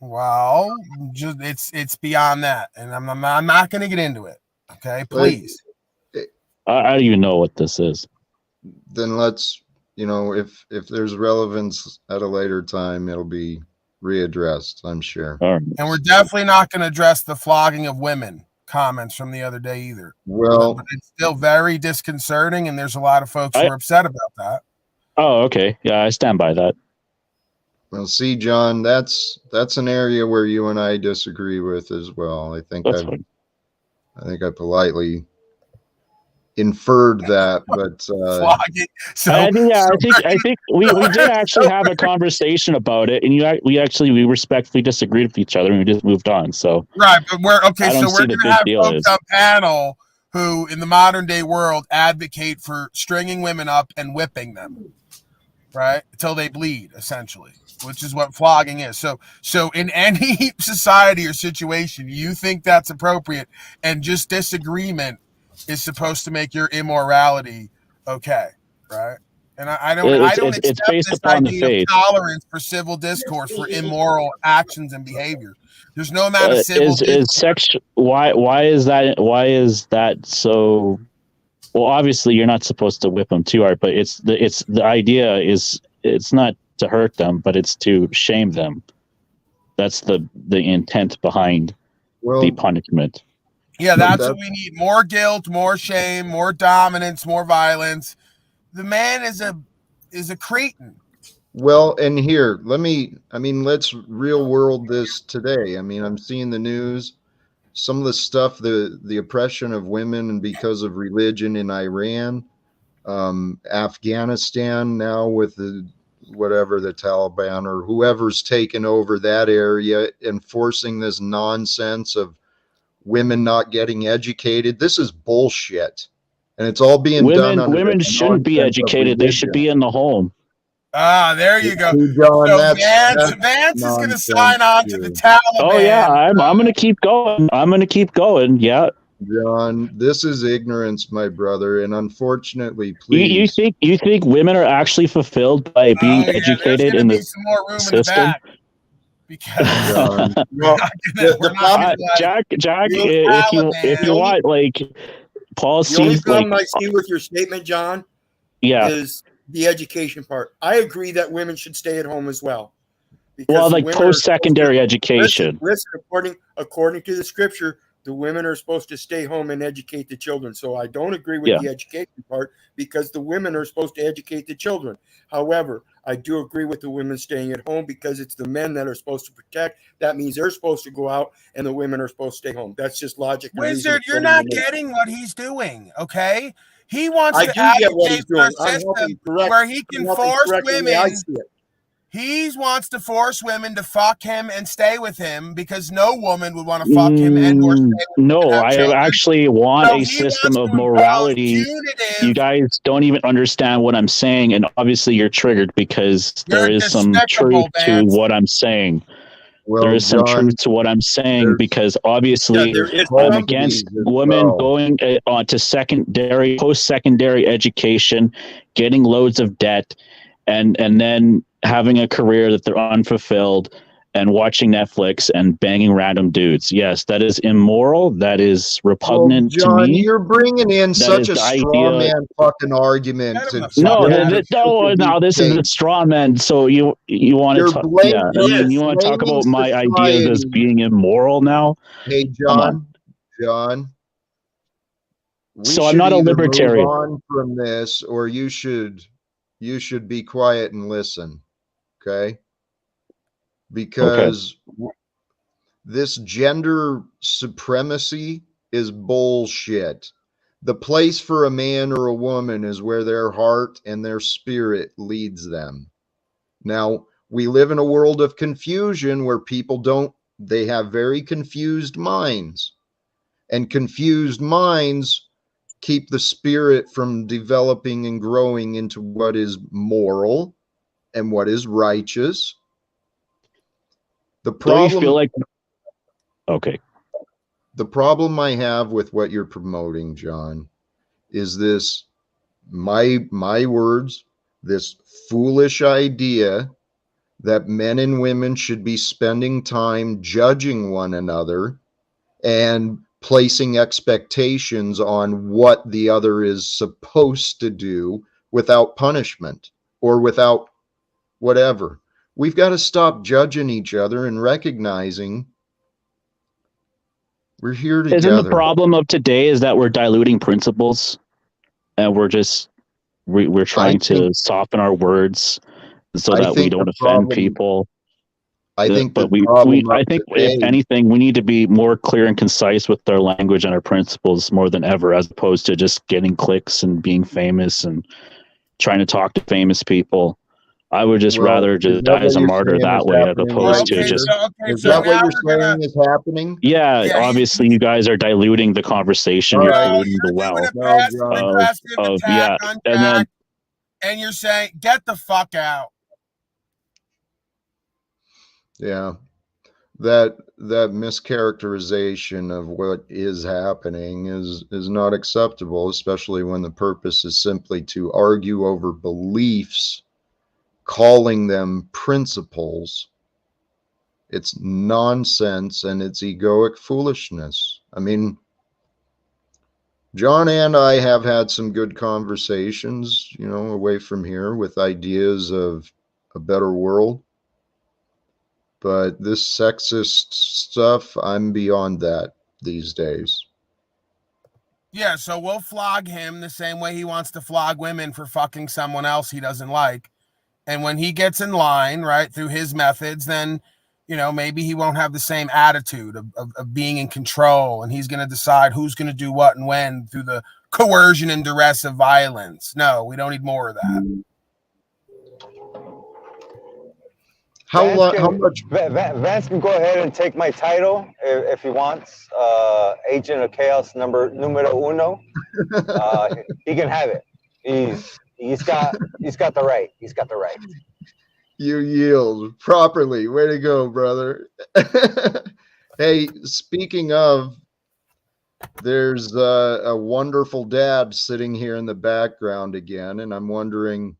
Well, it's beyond that, and I'm not going to get into it. Okay, please. I don't even know what this is. Then let's, if there's relevance at a later time, it'll be readdressed, I'm sure. Right. And we're definitely not going to address the flogging of women comments from the other day either. Well, but it's still very disconcerting, and there's a lot of folks who are upset about that. Oh, okay. Yeah, I stand by that. Well, see, John, that's an area where you and I disagree with as well. I think I politely inferred that, but I think we did actually have a conversation about it, and we respectfully disagreed with each other, and we just moved on. So right, but we're going to have folks on panel who, in the modern day world, advocate for stringing women up and whipping them, right, until they bleed, essentially, which is what flogging is. So in any society or situation, you think that's appropriate, and just disagreement is supposed to make your immorality okay, right? And I don't accept this idea of tolerance for civil discourse for immoral actions and behavior. There's no amount of civil discourse. Why is that so? Well, obviously you're not supposed to whip them too hard, but the idea is it's not to hurt them, but it's to shame them. That's the intent behind the punishment. Yeah, that's what we need. More guilt, more shame, more dominance, more violence. The man is a cretin. Well, and here, let's real world this today. I mean, I'm seeing the news, some of the stuff, the oppression of women and because of religion in Iran, Afghanistan now with the Taliban or whoever's taken over that area, enforcing this nonsense of women not getting educated. This is bullshit, and it's all being done. Women shouldn't be educated. They should be in the home. There you go. See, John, So that's Vance is going to nonsense, sign on to the too. Taliban. Oh yeah, I'm going to keep going. I'm going to keep going. Yeah. John, this is ignorance, my brother, and unfortunately, You please. think women are actually fulfilled by being There's educated going in to be the some more room in the system? back because John, Well, the problem, Jack, the if you Taliban. want, like, Paul the only seems like, problem I see with your statement, John, yeah. is the education part. I agree that women should stay at home as well. Because Well, the like women are post-secondary supposed to- education. Listen, according to the scripture, the women are supposed to stay home and educate the children. So I don't agree with Yeah. the education part because the women are supposed to educate the children. However, I do agree with the women staying at home because it's the men that are supposed to protect. That means they're supposed to go out and the women are supposed to stay home. That's just logic. and reason Wizard, you're according not to me. getting what he's doing, okay? He wants I to do get what he's advocate for a doing. I'm helping system correct. where he I'm can helping force correct the way I women. see it. He wants to force women to fuck him and stay with him because no woman would want to fuck him and or stay with him and No, have I children. actually want So a he system wants of to impose morality. punitive. You guys don't even understand what I'm saying, and obviously you're triggered because there You're is some truth despicable, to Vance. what I'm saying. well, There is some John, truth to what I'm saying there's, because Yeah, obviously there is I'm some. against as women well. going on to post-secondary education, getting loads of debt, and then having a career that they're unfulfilled and watching Netflix and banging random dudes. Yes, that is immoral. That is Well, repugnant to John, me. you're bringing in That such is a the straw idea. man fucking argument Get him to the fuck No, build out. a this is a case. straw man. So you want You're to talk? Yeah, I mean, you want to talk blaming about my ideas as society. being immoral now? Hey, Come on. John, we So I'm should not a either move libertarian. on from this, or you should be quiet and listen, okay? Because this gender supremacy is bullshit. The place for a man or a woman is where their heart and their spirit leads them. Now, we live in a world of confusion where they have very confused minds. And confused minds keep the spirit from developing and growing into what is moral and what is righteous. The Don't you feel problem like? Okay. the problem I have with what you're promoting, John, is this my words, this foolish idea that men and women should be spending time judging one another and placing expectations on what the other is supposed to do without punishment or without whatever. We've got to stop judging each other and recognizing we're here Isn't the together. problem of today is that we're diluting principles, and we're trying to soften our words so that we don't offend people. I think But I think if today, anything, we need to be more clear and concise with our language and our principles more than ever, as opposed to just getting clicks and being famous and trying to talk to famous people. I would just rather just die as a martyr that way, as opposed to just. Is that what you're saying is happening? Yeah, obviously you guys are diluting the conversation. You're diluting the well. Passive attack on and then and you're saying, get the fuck out. Yeah, that mischaracterization of what is happening is not acceptable, especially when the purpose is simply to argue over beliefs, calling them principles. It's nonsense and it's egoic foolishness. I mean, John and I have had some good conversations, away from here with ideas of a better world. But this sexist stuff, I'm beyond that these days. Yeah, so we'll flog him the same way he wants to flog women for fucking someone else he doesn't like. And when he gets in line, right, through his methods, then, maybe he won't have the same attitude of being in control, and he's going to decide who's going to do what and when through the coercion and duress of violence. No, we don't need more of that. Vance can go ahead and take my title if he wants. Agent of Chaos numero uno. He can have it. He's got the right. He's got the right. You yield properly. Way to go, brother. Hey, speaking of, there's a wonderful dad sitting here in the background again, and I'm wondering,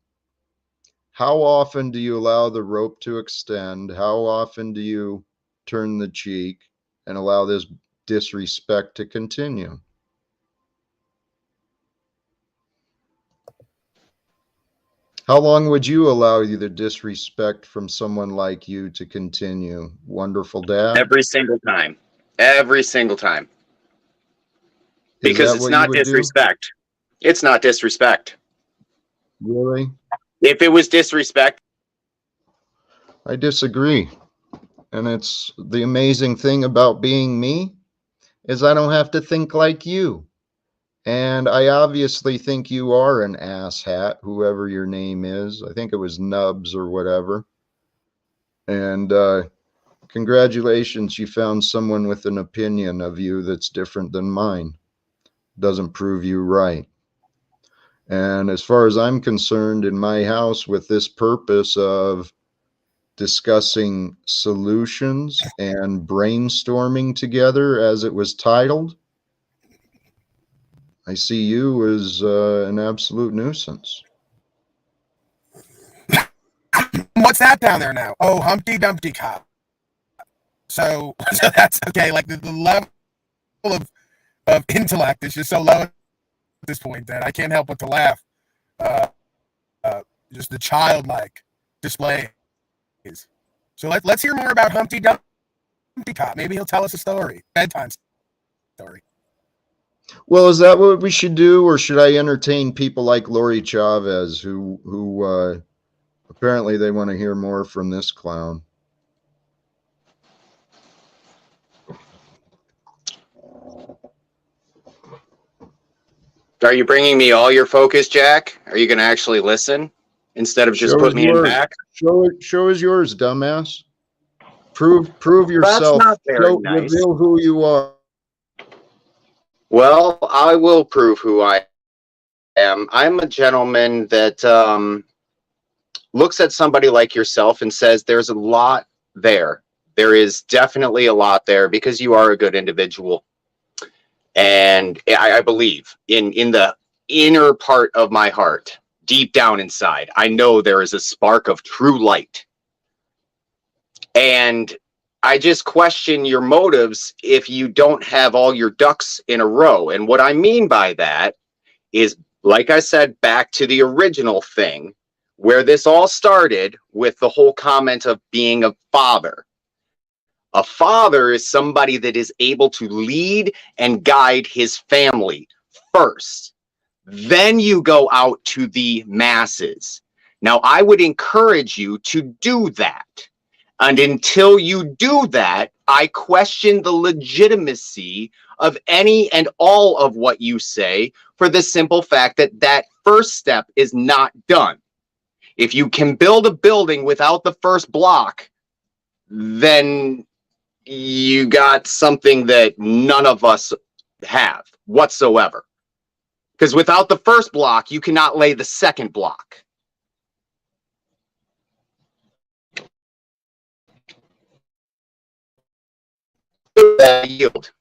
how often do you allow the rope to extend? How often do you turn the cheek and allow this disrespect to continue? How long would you allow the disrespect from someone like you to continue? Wonderful dad. Every single time. Every single time. Is Because that it's what you not would do? disrespect. It's not disrespect. Really? If it was disrespect, I disagree. And it's the amazing thing about being me is I don't have to think like you. And I obviously think you are an asshat, whoever your name is. I think it was Nubs or whatever. And congratulations, you found someone with an opinion of you that's different than mine. Doesn't prove you right. And as far as I'm concerned, in my house, with this purpose of discussing solutions and brainstorming together, as it was titled, I see you as an absolute nuisance. What's that down there now? Oh, Humpty Dumpty Cop. So that's okay. Like the level of intellect is just so low at this point that I can't help but to laugh. Just the childlike displays. So let's hear more about Humpty Dumpty Cop. Maybe he'll tell us a story, bedtime story. Well, is that what we should do, or should I entertain people like Lori Chavez, who apparently they want to hear more from this clown? are you bringing me all your focus, Jack? Are you going to actually listen instead of just Show put is me in yours. back? Show is yours, dumbass. Prove yourself. That's not very nice. Reveal who you are. Well, I will prove who I am. I'm a gentleman that looks at somebody like yourself and says there's a lot there. There is definitely a lot there because you are a good individual. And I believe in the inner part of my heart, deep down inside, I know there is a spark of true light. And I just question your motives if you don't have all your ducks in a row. And what I mean by that is, like I said, back to the original thing where this all started with the whole comment of being a father. A father is somebody that is able to lead and guide his family first. Then you go out to the masses. Now, I would encourage you to do that. And until you do that, I question the legitimacy of any and all of what you say, for the simple fact that that first step is not done. If you can build a building without the first block, then you got something that none of us have whatsoever. Because without the first block, you cannot lay the second block. Yield.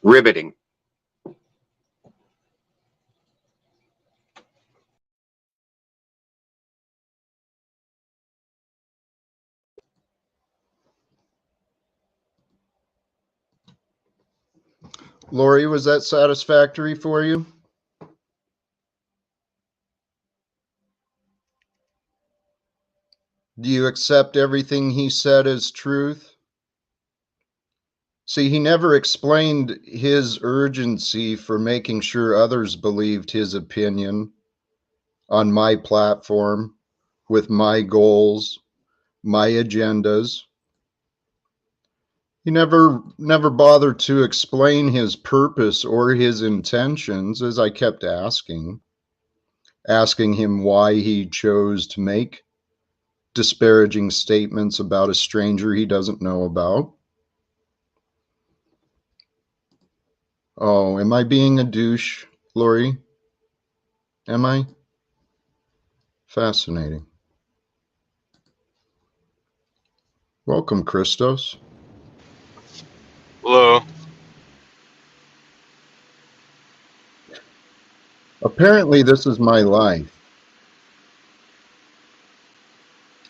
Riveting. Lori, was that satisfactory for you? Do you accept everything he said as truth? See, he never explained his urgency for making sure others believed his opinion on my platform with my goals, my agendas. He never bothered to explain his purpose or his intentions, as I kept asking him why he chose to make disparaging statements about a stranger he doesn't know about. Oh, am I being a douche, Lori? Am I? Fascinating. Welcome, Christos. Hello. Apparently, this is my life.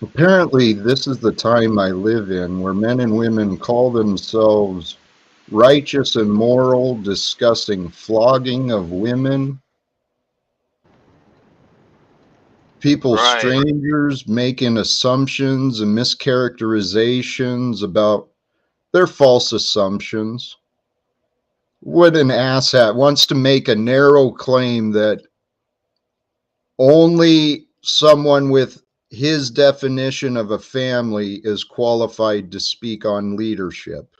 Apparently, this is the time I live in where men and women call themselves righteous and moral, discussing flogging of women, people, Right. strangers, making assumptions and mischaracterizations about their false assumptions. What an asshat wants to make a narrow claim that only someone with his definition of a family is qualified to speak on leadership.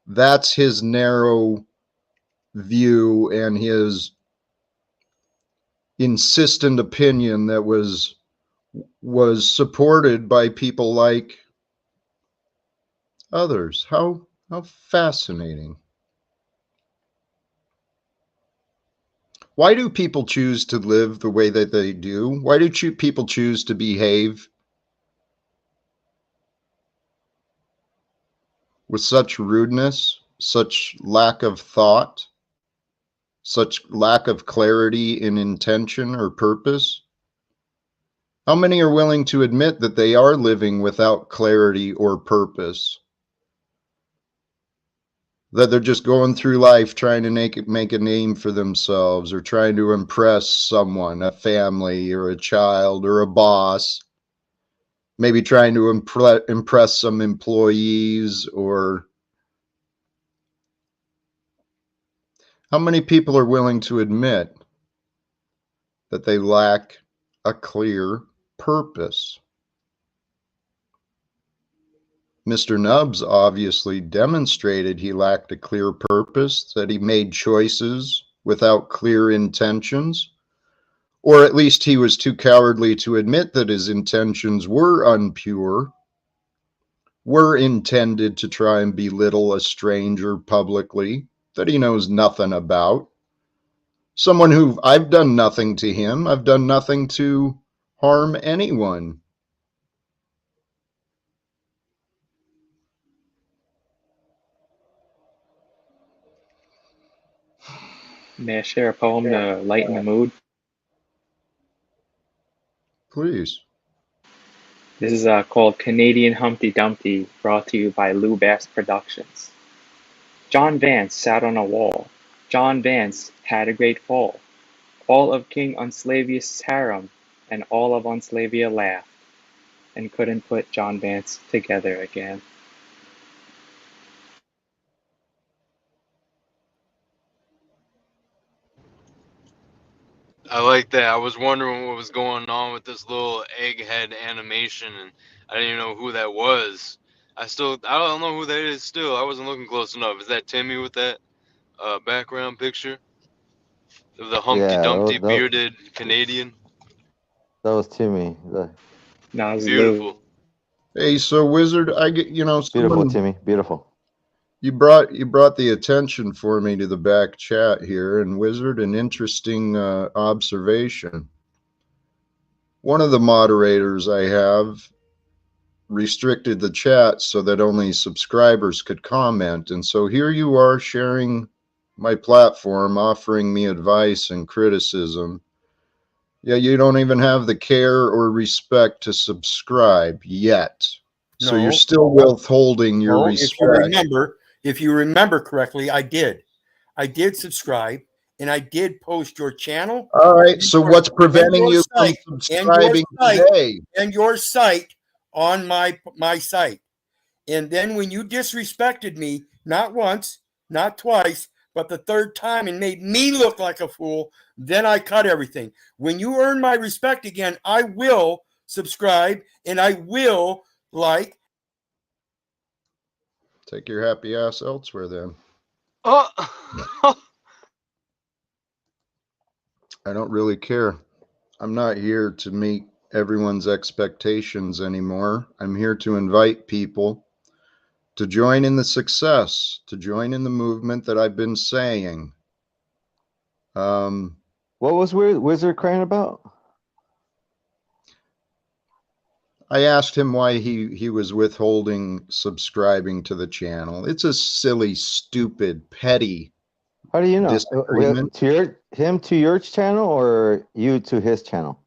That's his narrow view and his insistent opinion that was supported by people like others. How fascinating. Why do people choose to live the way that they do? Why do people choose to behave with such rudeness, such lack of thought, such lack of clarity in intention or purpose? How many are willing to admit that they are living without clarity or purpose? That they're just going through life trying to make a name for themselves or trying to impress someone, a family or a child or a boss, maybe trying to impress some employees. Or how many people are willing to admit that they lack a clear purpose? Mr. Nubbs obviously demonstrated he lacked a clear purpose, that he made choices without clear intentions, or at least he was too cowardly to admit that his intentions were unpure, were intended to try and belittle a stranger publicly that he knows nothing about. Someone who I've done nothing to him, I've done nothing to harm anyone. May I share a poem to lighten the mood? Please. This is called Canadian Humpty Dumpty, brought to you by Lou Bass Productions. John Vance sat on a wall. John Vance had a great fall. All of King Unslavious' harem and all of Unslavia laughed and couldn't put John Vance together again. I like that. I was wondering what was going on with this little egghead animation, and I didn't even know who that was. I don't know who that is still. I wasn't looking close enough. Is that Timmy with that background picture? Of the Humpty Yeah, Dumpty bearded Canadian? that was Timmy. No, it's Lou. Beautiful. Hey, so Wizard, I get, Beautiful, Timmy. Beautiful. You brought the attention for me to the back chat here, and Wizard, an interesting observation. One of the moderators I have restricted the chat so that only subscribers could comment, and so here you are sharing my platform, offering me advice and criticism. Yeah, you don't even have the care or respect to subscribe yet. So you're still withholding your respect. If you remember correctly, I did subscribe, and I did post your channel. All right. So what's preventing you from subscribing today? And your site on my site. And then when you disrespected me, not once, not twice, but the third time and made me look like a fool, then I cut everything. When you earn my respect again, I will subscribe and I will like. Take your happy ass elsewhere then. Oh. I don't really care. I'm not here to meet everyone's expectations anymore. I'm here to invite people to join in the success, to join in the movement that I've been saying. What was Wizard crying about? I asked him why he was withholding subscribing to the channel. It's a silly, stupid, petty How do you know? disagreement. To your channel or you to his channel?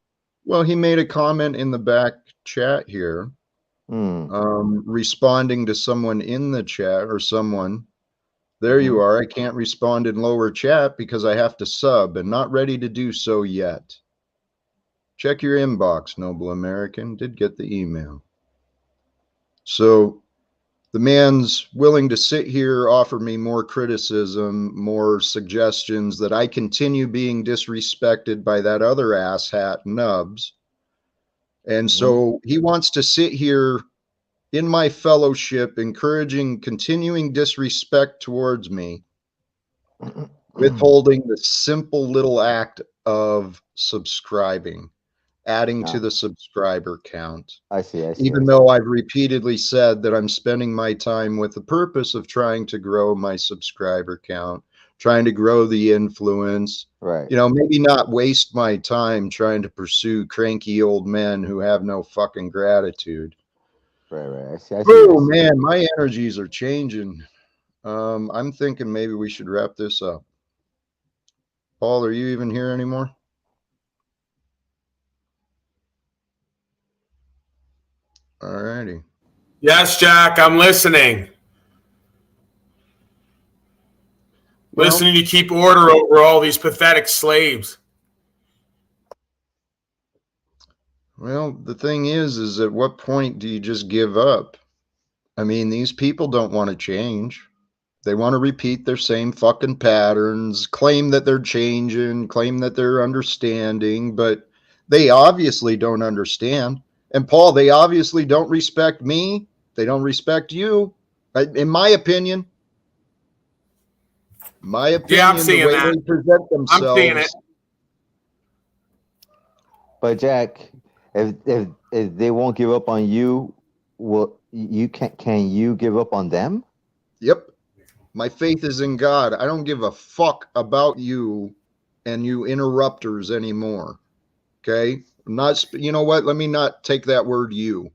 Well, he made a comment in the back chat here, responding to someone in the chat or someone. There you are. I can't respond in lower chat because I have to sub and not ready to do so yet. Check your inbox, noble American. Did get the email. So the man's willing to sit here, offer me more criticism, more suggestions that I continue being disrespected by that other asshat Nubs. And so he wants to sit here in my fellowship, encouraging continuing disrespect towards me, withholding the simple little act of subscribing, adding to the subscriber count. I see. Even though I've repeatedly said that I'm spending my time with the purpose of trying to grow my subscriber count, trying to grow the influence, right? You know, maybe not waste my time trying to pursue cranky old men who have no fucking gratitude. Right. I see. Oh man, my energies are changing. I'm thinking maybe we should wrap this up. Paul, are you even here anymore? All righty. Yes, Jack, I'm listening. Well, listening to keep order over all these pathetic slaves. Well, the thing is at what point do you just give up? I mean, these people don't want to change. They want to repeat their same fucking patterns, claim that they're changing, claim that they're understanding, but they obviously don't understand. And Paul, they obviously don't respect me. They don't respect you. In my opinion. Yeah, I'm seeing the way that. they present themselves. I'm seeing it. But Jack, if they won't give up on you, can you give up on them? Yep. My faith is in God. I don't give a fuck about you and you interrupters anymore. Okay? You know what? Let me not take that word you.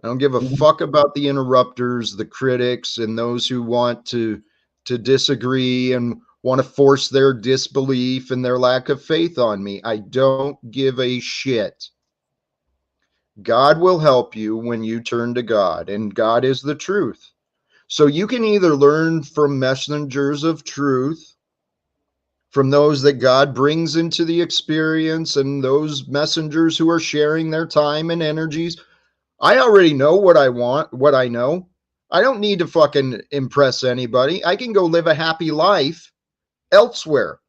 I don't give a fuck about the interrupters, the critics, and those who want to disagree and want to force their disbelief and their lack of faith on me. I don't give a shit. God will help you when you turn to God, and God is the truth. So you can either learn from messengers of truth, from those that God brings into the experience, and those messengers who are sharing their time and energies. I already know what I want, what I know. I don't need to fucking impress anybody. I can go live a happy life elsewhere.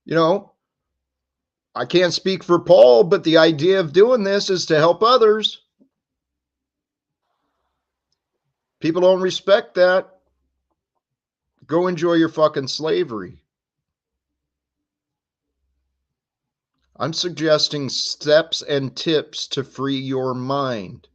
You know, I can't speak for Paul, but the idea of doing this is to help others. People don't respect that. Go enjoy your fucking slavery. I'm suggesting steps and tips to free your mind.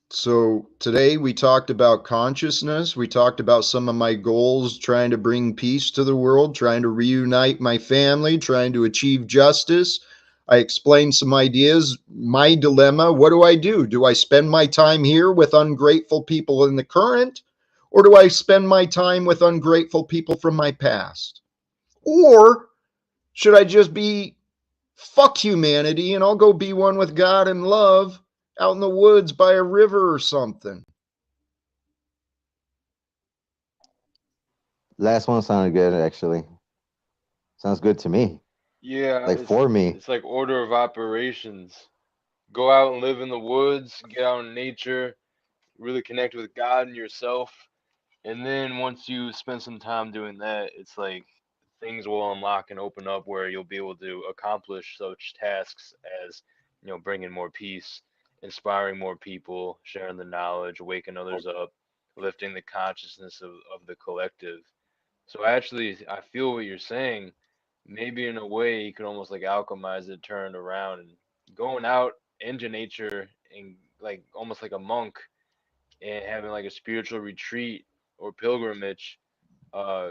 So today we talked about consciousness. We talked about some of my goals, trying to bring peace to the world, trying to reunite my family, trying to achieve justice. I explained some ideas, my dilemma. What do? Do I spend my time here with ungrateful people in the current, or do I spend my time with ungrateful people from my past? Or should I just be fuck humanity and I'll go be one with God and love out in the woods by a river or something? Last one sounded good, actually. Sounds good to me. Yeah, Like for me. it's like order of operations. Go out and live in the woods, get out in nature, really connect with God and yourself. And then once you spend some time doing that, it's like things will unlock and open up where you'll be able to accomplish such tasks as, bringing more peace, inspiring more people, sharing the knowledge, waking others up, lifting the consciousness of the collective. So actually, I feel what you're saying. Maybe in a way, you could almost like alchemize it, turn it around, and going out into nature and like almost like a monk and having like a spiritual retreat or pilgrimage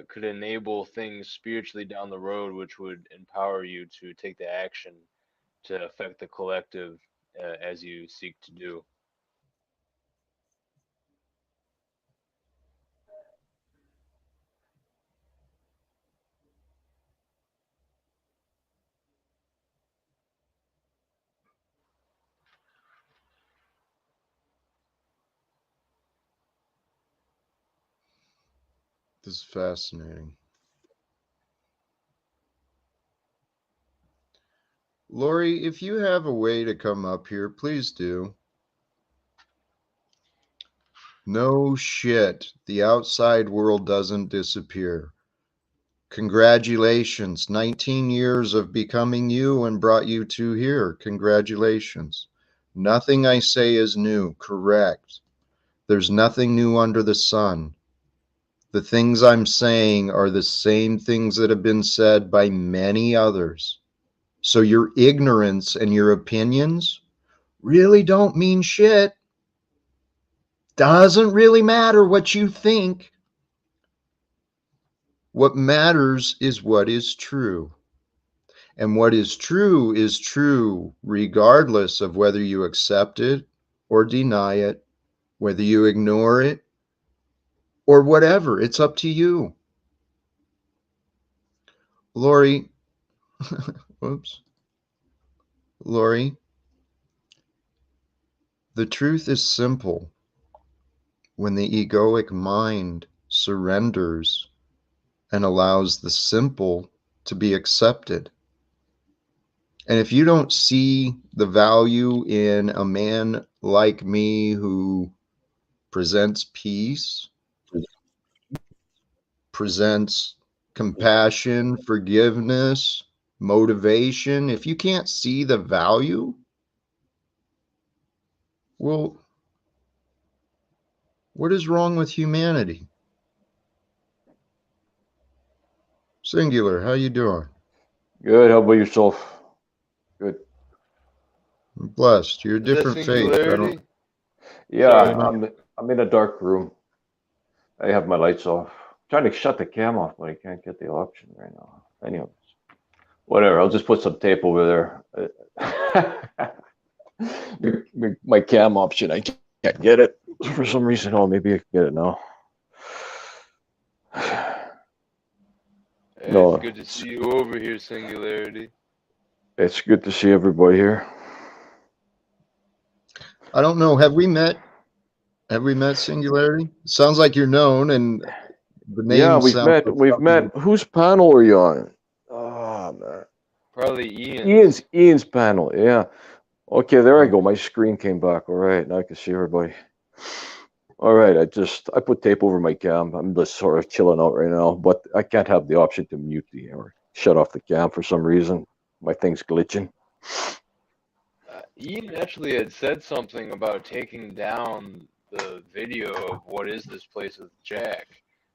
could enable things spiritually down the road, which would empower you to take the action to affect the collective as you seek to do. This is fascinating. Lori, if you have a way to come up here, please do. No shit. The outside world doesn't disappear. Congratulations. 19 years of becoming you and brought you to here. Congratulations. Nothing I say is new. Correct. There's nothing new under the sun. The things I'm saying are the same things that have been said by many others. So your ignorance and your opinions really don't mean shit. Doesn't really matter what you think. What matters is what is true. And what is true regardless of whether you accept it or deny it, whether you ignore it or whatever. It's up to you. Lori, whoops. Lori, the truth is simple. When the egoic mind surrenders and allows the simple to be accepted. And if you don't see the value in a man like me who presents peace, presents compassion, forgiveness, motivation, if you can't see the value, well, what is wrong with humanity? Singular, how you doing? Good. How about yourself? Good. I'm blessed. You're a Is that different faith. I singularity? don't. Yeah, Sorry. I'm in a dark room. I have my lights off. Trying to shut the cam off, but I can't get the option right now. Anyways, whatever. I'll just put some tape over there. My cam option, I can't get it for some reason. Oh, maybe I can get it now. No, It's good to see you over here, singularity. it's good to see everybody here. I don't know. Have we met? Have we met Singularity? Sounds like you're known, and the name Yeah, we've sounds met. like We've something. met. Whose panel are you on? Oh man, Probably Ian. Ian's panel. Yeah. Okay, there I go. My screen came back. All right, now I can see everybody. All right, I put tape over my cam. I'm just sort of chilling out right now, but I can't have the option to mute or shut off the cam for some reason. My thing's glitching. Ian actually had said something about taking down the video of what is this place with Jack.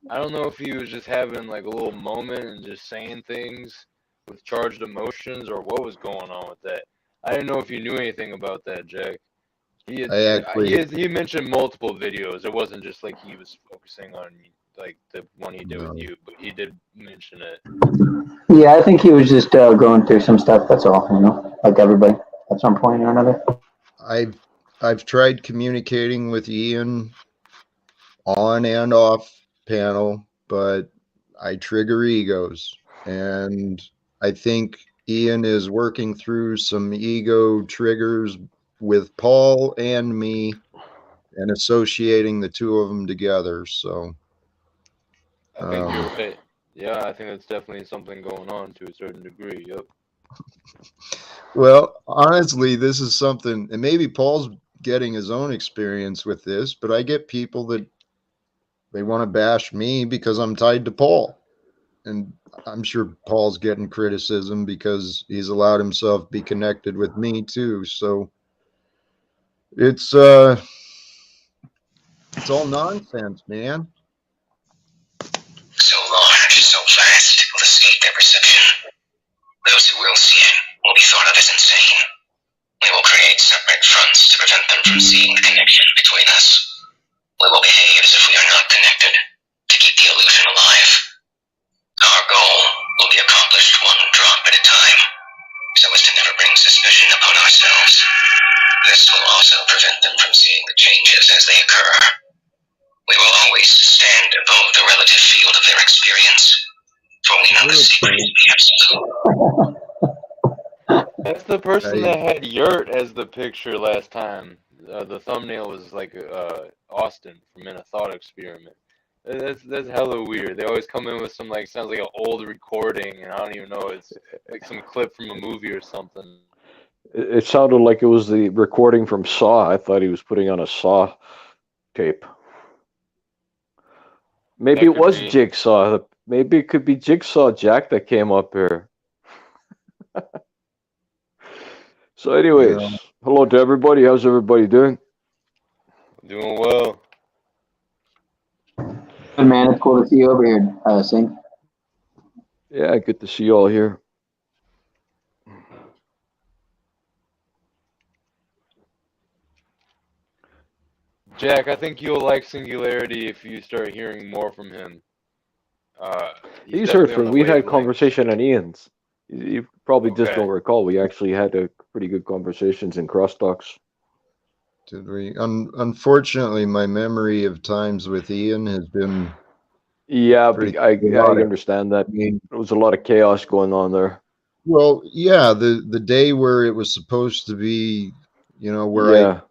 I don't know if he was just having like a little moment and just saying things with charged emotions or what was going on with that. I didn't know if you knew anything about that, Jack. He had, I actually, he mentioned multiple videos. It wasn't just like he was focusing on like the one he did with you, but he did mention it. Yeah, I think he was just going through some stuff. That's all, like everybody at some point or another. I've tried communicating with Ian on and off panel, but I trigger egos, and I think Ian is working through some ego triggers with Paul and me, and associating the two of them together. So I think you're right. Yeah, I think that's definitely something going on to a certain degree. Yep. Well, honestly, this is something, and maybe Paul's getting his own experience with this, but I get people that they want to bash me because I'm tied to Paul. And I'm sure Paul's getting criticism because he's allowed himself be connected with me too. So it's all nonsense, man. So large, so vast, it will escape their perception. Those who will see it will be thought of as insane. We will create separate fronts to prevent them from seeing the connection between us. We will behave as if we are not connected, to keep the illusion alive. Our goal will be accomplished one drop at a time, so as to never bring suspicion upon ourselves. This will also prevent them from seeing the changes as they occur. We will always stand above the relative field of their experience, for we know the secret to be absolute. That's the person that had Yurt as the picture last time. The thumbnail was like Austin from Minnesota Experiment. That's hella weird. They always come in with some like sounds like an old recording, and I don't even know. It's like some clip from a movie or something. It sounded like it was the recording from Saw. I thought he was putting on a Saw tape. Maybe it was Jigsaw. Maybe it could be Jigsaw Jack that came up here. So anyways, hello to everybody. How's everybody doing? Doing well. Good, man. It's cool to see you over here, Singh. Yeah, good to see you all here. Jack, I think you'll like Singularity if you start hearing more from him. He's heard from. We had conversation on Ian's. You probably just don't recall. We actually had a pretty good conversations in crosstalks. Did we? Unfortunately, my memory of times with Ian has been. Yeah, I understand that. There was a lot of chaos going on there. Well, yeah, the day where it was supposed to be, where I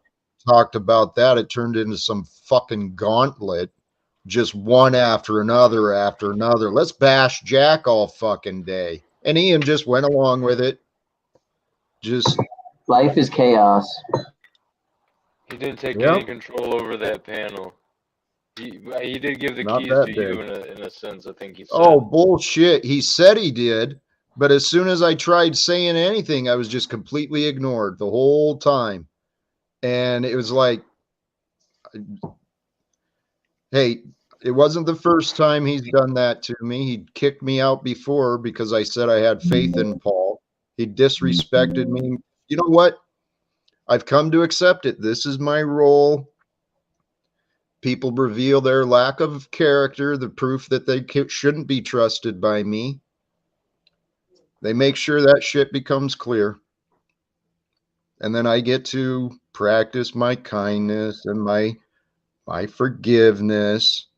talked about that, it turned into some fucking gauntlet, just one after another after another. Let's bash Jack all fucking day. And Ian just went along with it. Just life is chaos. He didn't take any control over that panel. He did give the keys to you in a sense. I think he said. Oh, bullshit! He said he did, but as soon as I tried saying anything, I was just completely ignored the whole time, and it was like, hey. It wasn't the first time he's done that to me. He kicked me out before because I said I had faith in Paul. He disrespected me. You know what? I've come to accept it. This is my role. People reveal their lack of character, the proof that they shouldn't be trusted by me. They make sure that shit becomes clear. And then I get to practice my kindness and my forgiveness.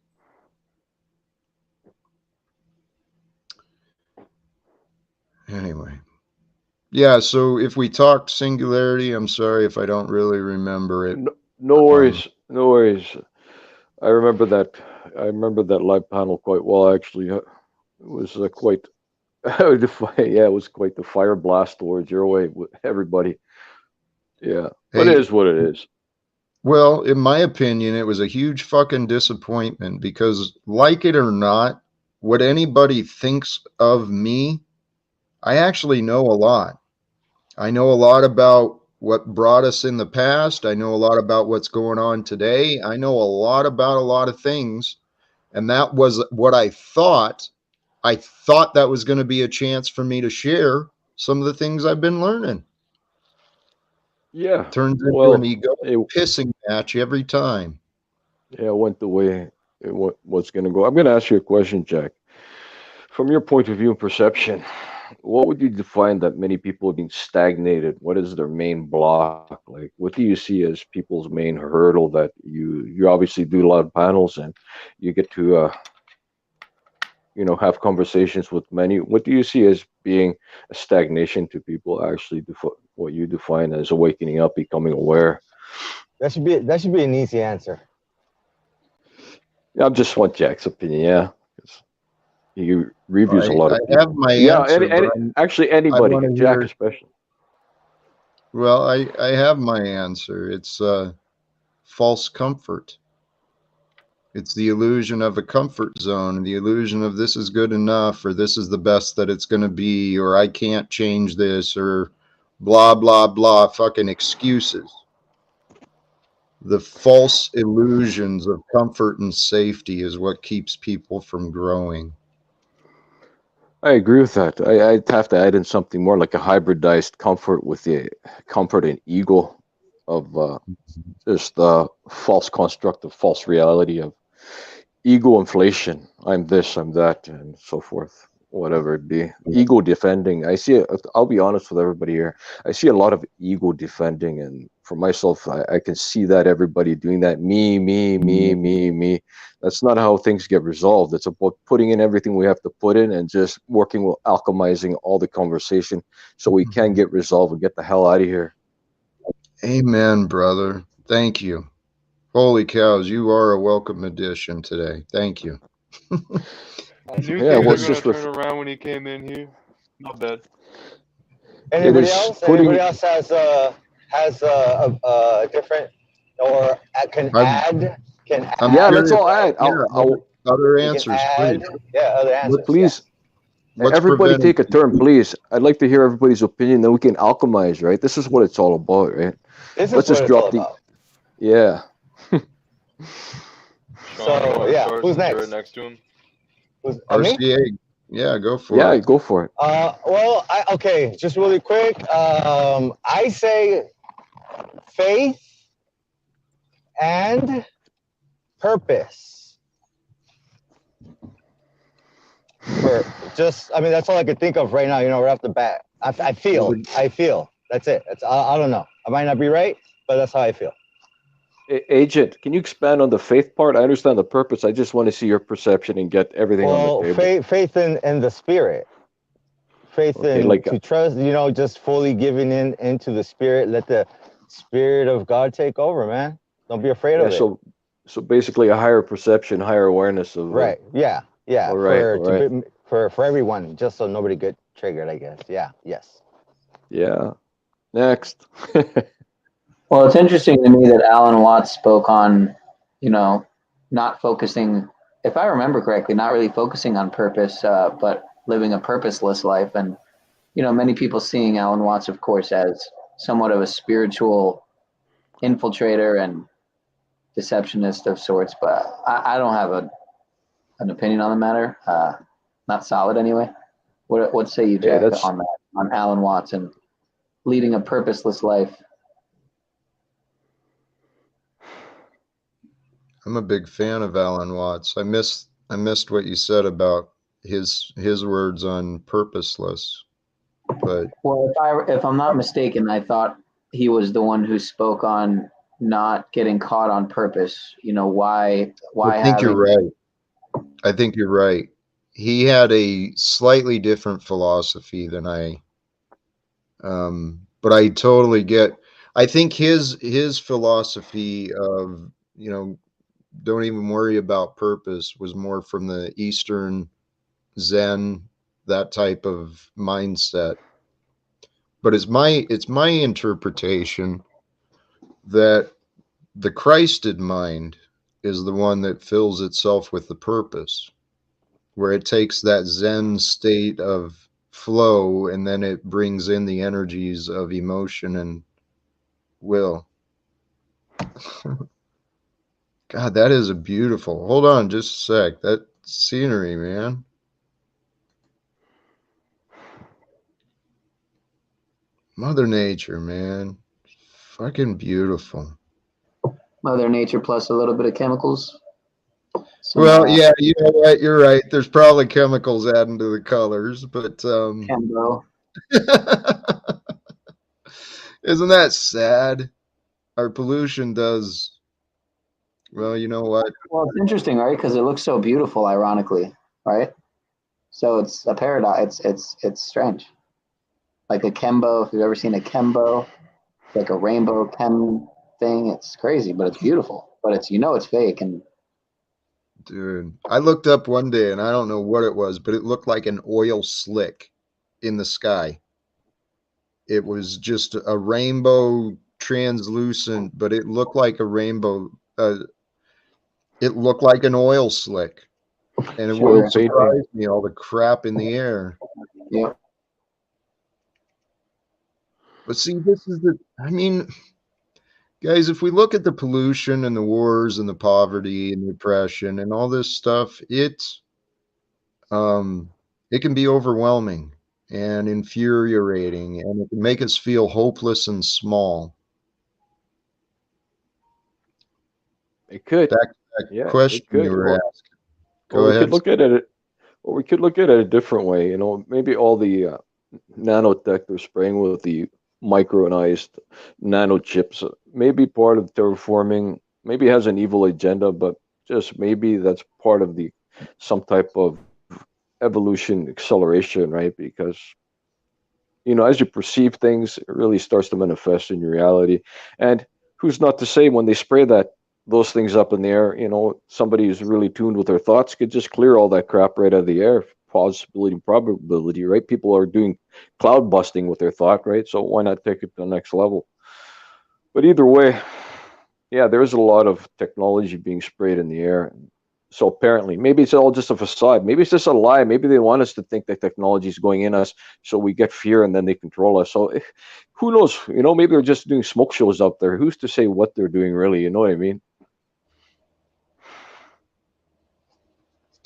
Anyway, yeah, so if we talked Singularity, I'm sorry if I don't really remember it. No worries, no worries. I remember that live panel quite well, actually. It was quite, it was quite the fire blast towards your way with everybody. Yeah, but it is what it is. Well, in my opinion, it was a huge fucking disappointment because, like it or not, what anybody thinks of me, I actually know a lot. I know a lot about what brought us in the past. I know a lot about what's going on today. I know a lot about a lot of things. And that was what I thought. I thought that was going to be a chance for me to share some of the things I've been learning. Yeah. Turns into an ego pissing match every time. Yeah, it went the way it was going to go. I'm going to ask you a question, Jack. From your point of view and perception, what would you define that many people are being stagnated? What is their main block? Like, what do you see as people's main hurdle that you obviously do a lot of panels and you get to, have conversations with many. What do you see as being a stagnation to people actually what you define as awakening up, becoming aware? That should be an easy answer. Yeah, I just want Jack's opinion. Yeah. He reviews a lot of I people. have my Yeah, answer, but actually I anybody, want to Jack hear. especially. Well, I have my answer. It's false comfort. It's the illusion of a comfort zone, the illusion of this is good enough, or this is the best that it's going to be, or I can't change this, or blah, blah, blah, fucking excuses. The false illusions of comfort and safety is what keeps people from growing. I agree with that. I'd have to add in something more like a hybridized comfort with the comfort and ego of just the false construct of false reality of ego inflation. I'm this, I'm that, and so forth. Whatever it be, ego defending. I see it. I'll be honest with everybody here. I see a lot of ego defending, and for myself, I can see that everybody doing that. Me. That's not how things get resolved. It's about putting in everything we have to put in, and just working with alchemizing all the conversation so we can get resolved and get the hell out of here. Amen, brother. Thank you. Holy cows, you are a welcome addition today. Thank you. I knew Yeah, things well, were it's gonna just turn around when he came in here. Not bad. Anybody is else? putting- Anybody else has a different or can add? I'm Yeah, curious. let's all add. Other We can answers, add. please. Yeah, other answers. Please, What's everybody preventing? take a turn, please. I'd like to hear everybody's opinion. Then we can alchemize, right? This is what it's all about, right? This is Let's what just it's all drop the. about. Yeah. Sean, you wanna yeah, start who's since you're next? right next to him? Who's me? RCA. Yeah, go for Yeah, it. go for it. Well, okay, just really quick. I say faith and purpose. I mean, that's all I could think of right now. Right off the bat. I feel. That's it. I don't know. I might not be right, but that's how I feel. Agent, can you expand on the faith part? I understand the purpose. I just want to see your perception and get everything on the table. Faith in the spirit. Faith Okay, in like to trust. Just fully giving into the spirit. Let the spirit of God take over, man. Don't be afraid of it. So basically a higher perception, higher awareness of. Right. Yeah. All right. For everyone, just so nobody get triggered, I guess. Yeah. Yes. Yeah. Next. Well, it's interesting to me that Alan Watts spoke on, not focusing, if I remember correctly, not really focusing on purpose, but living a purposeless life. And, many people seeing Alan Watts, of course, as somewhat of a spiritual infiltrator and deceptionist of sorts. But I don't have an opinion on the matter. Not solid anyway. What say you, Jack, on that, on Alan Watts and leading a purposeless life? I'm a big fan of Alan Watts. I missed what you said about his words on purposeless. But well, if I'm not mistaken, I thought he was the one who spoke on not getting caught on purpose. Why? I think you're right. I think you're right. He had a slightly different philosophy than I. But I totally get. I think his philosophy of don't even worry about purpose was more from the Eastern Zen, that type of mindset. But it's my interpretation that the Christed mind is the one that fills itself with the purpose, where it takes that Zen state of flow and then it brings in the energies of emotion and will. God, that is a beautiful. Hold on just a sec. That scenery, man. Mother Nature, man. Fucking beautiful. Mother Nature plus a little bit of chemicals. Well, yeah, you know what? You're right. There's probably chemicals adding to the colors, but Chembo. Isn't that sad? Our pollution does. Well, you know what? Well, it's interesting, right? Because it looks so beautiful, ironically, right? So it's a paradox. It's strange. Like a Kembo, if you've ever seen a Kembo, like a rainbow chem thing, it's crazy, but it's beautiful. But it's it's fake. And Dude, I looked up one day and I don't know what it was, but it looked like an oil slick in the sky. It was just a rainbow translucent, but it looked like a rainbow. It looked like an oil slick. And it wouldn't Sure. surprise me, all the crap in the air. Yeah. But see, this is I mean, guys, if we look at the pollution and the wars and the poverty and the oppression and all this stuff, it can be overwhelming and infuriating, and it can make us feel hopeless and small. It could. Back to that Yeah, question it could. you were asking. Or Go we could ahead. look at it. Or we could look at it a different way. Maybe all the nanotech they're spraying with the micronized nanochips, maybe part of terraforming. Maybe it has an evil agenda, but just maybe that's part of the some type of evolution acceleration, right? Because as you perceive things, it really starts to manifest in your reality. And who's not to say when they spray those things up in the air, somebody who's really tuned with their thoughts could just clear all that crap right out of the air. Possibility and probability, right? People are doing cloud busting with their thought, right? So why not take it to the next level? But either way, yeah, there is a lot of technology being sprayed in the air. So apparently, maybe it's all just a facade. Maybe it's just a lie. Maybe they want us to think that technology is going in us, so we get fear and then they control us. So who knows? Maybe they're just doing smoke shows out there. Who's to say what they're doing really? You know what I mean?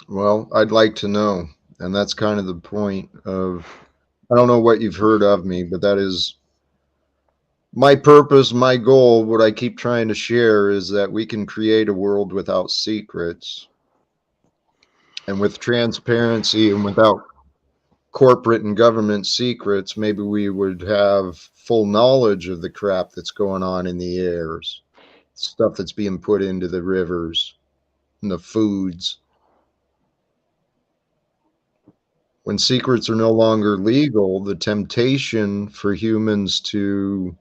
Well, I'd like to know. And that's kind of the point of, I don't know what you've heard of me, but that is my purpose, my goal. What I keep trying to share is that we can create a world without secrets and with transparency and without corporate and government secrets. Maybe we would have full knowledge of the crap that's going on in the airs, stuff that's being put into the rivers and the foods. When secrets are no longer legal, the temptation for humans to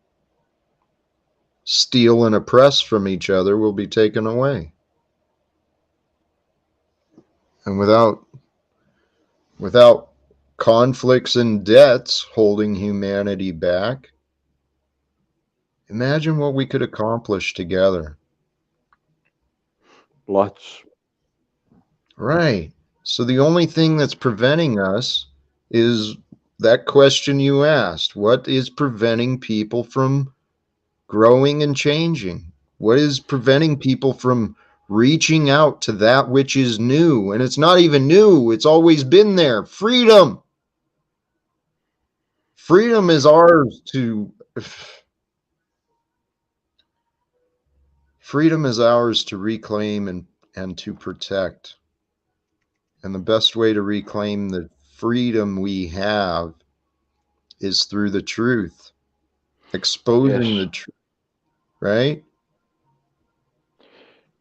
steal and oppress from each other will be taken away. And without conflicts and debts holding humanity back, imagine what we could accomplish together. Lots. Right. So the only thing that's preventing us is that question you asked. What is preventing people from growing and changing? What is preventing people from reaching out to that which is new? And it's not even new, it's always been there. Freedom. Freedom is ours to freedom is ours to reclaim and to protect. And the best way to reclaim the freedom we have is through the truth, exposing the truth, right?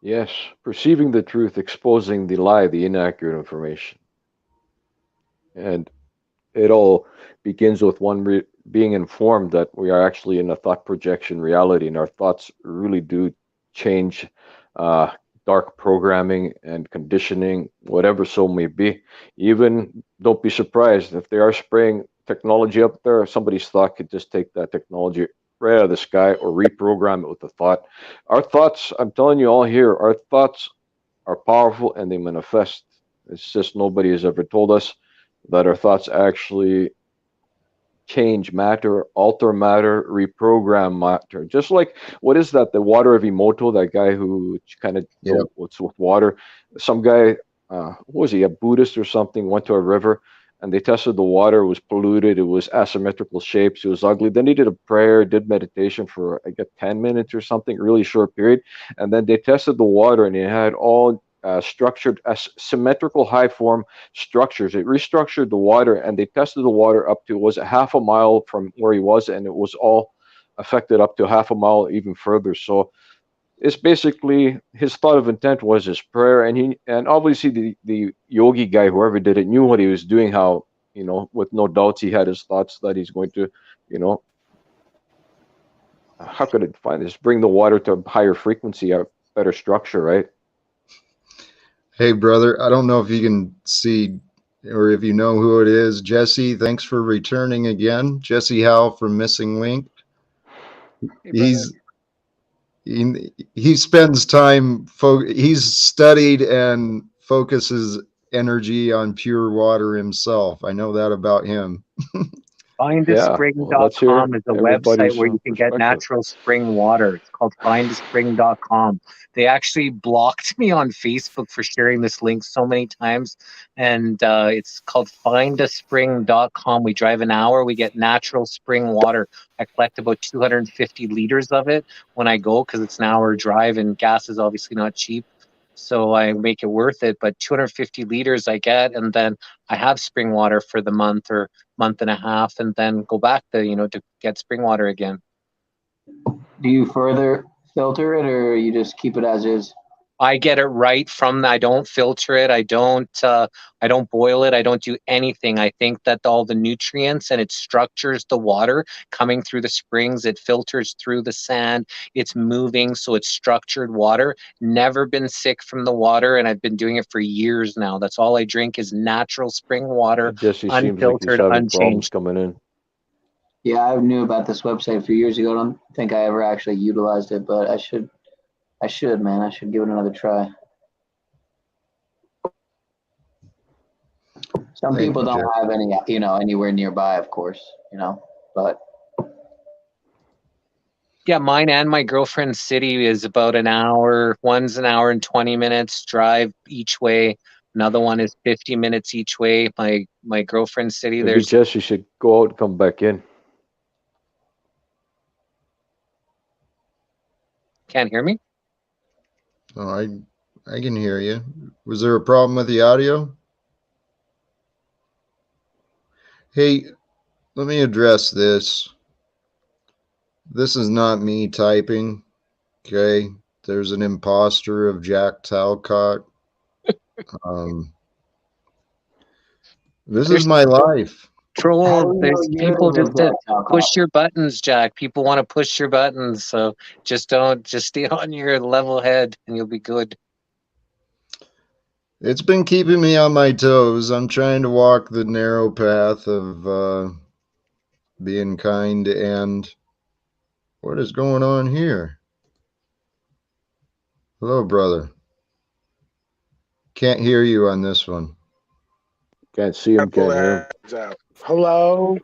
Yes. Perceiving the truth, exposing the lie, the inaccurate information. And it all begins with one being informed that we are actually in a thought projection reality, and our thoughts really do change uh, dark programming and conditioning, whatever so may be. Even don't be surprised if they are spraying technology up there, somebody's thought could just take that technology right out of the sky or reprogram it with a thought. Our thoughts, I'm telling you all here, our thoughts are powerful and they manifest. It's just nobody has ever told us that our thoughts actually change matter, alter matter, reprogram matter. Just like, what is that? The water of Emoto, that guy who kind of Yep. what's with water. Some guy, what was he, a Buddhist or something, went to a river and they tested the water. It was polluted. It was asymmetrical shapes. It was ugly. Then he did a prayer, did meditation for, I guess, 10 minutes or something, really short period. And then they tested the water and it had all structured symmetrical high form structures. It restructured the water and they tested the water up to, was it half a mile from where he was, and it was all affected up to half a mile even further. So it's basically his thought of intent was his prayer, and obviously the yogi guy, whoever did it, knew what he was doing. How, with no doubts he had his thoughts that he's going to, how could I define this? Bring the water to a higher frequency, a better structure, right? Hey, brother, I don't know if you can see or if you know who it is. Jesse, thanks for returning again. Jesse Howe from Missing Link. Hey, brother. He spends time, he's studied and focuses energy on pure water himself. I know that about him. Yeah, well, let's hear Findaspring.com is a website everybody's where you can get perspective. natural spring water. It's called findaspring.com. They actually blocked me on Facebook for sharing this link so many times. And it's called findaspring.com. We drive an hour, we get natural spring water. I collect about 250 liters of it when I go because it's an hour drive and gas is obviously not cheap. So I make it worth it. But 250 liters I get, and then I have spring water for the month or month and a half, and then go back to get spring water again. Do you further filter it, or you just keep it as is? I get it right from. I don't filter it. I don't boil it. I don't do anything. I think that all the nutrients and it structures the water coming through the springs. It filters through the sand. It's moving, so it's structured water. Never been sick from the water, and I've been doing it for years now. That's all I drink is natural spring water, Jesse seems like he's unfiltered, having problems unchanged. coming in. Yeah, I knew about this website a few years ago. I don't think I ever actually utilized it, but I should, man. I should give it another try. Some Thank people you, don't Jeff. have any, anywhere nearby, of course, but Yeah, mine and my girlfriend's city is about an hour. One's an hour and 20 minutes drive each way. Another one is 50 minutes each way. My girlfriend's city, Maybe there's Jesse should go out and come back in. can't hear me? Oh, I can hear you. Was there a problem with the audio? Hey, let me address this. This is not me typing, okay? There's an imposter of Jack Talcott. This is my life. Troll, there's people just to push your buttons, Jack. People want to push your buttons, so just stay on your level head and you'll be good. It's been keeping me on my toes. I'm trying to walk the narrow path of being kind and what is going on here? Hello, brother. Can't hear you on this one. Can't see him, can't hear him. Hello.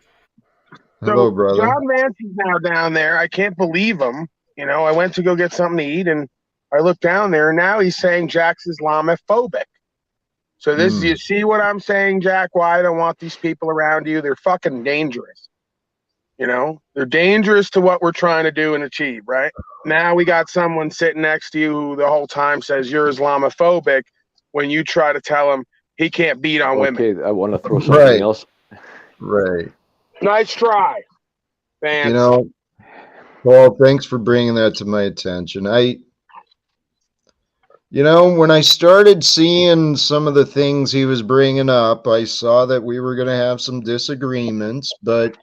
Hello, So brother. John Vance is now down there. I can't believe him. I went to go get something to eat, and I look down there, and now he's saying Jack's Islamophobic. So you see what I'm saying, Jack? Why I don't want these people around you? They're fucking dangerous. They're dangerous to what we're trying to do and achieve, right? Now we got someone sitting next to you who the whole time says you're Islamophobic when you try to tell him he can't beat on women. Okay, I want to throw something else. Right. Nice try, Vance. Paul, thanks for bringing that to my attention. When I started seeing some of the things he was bringing up, I saw that we were going to have some disagreements, but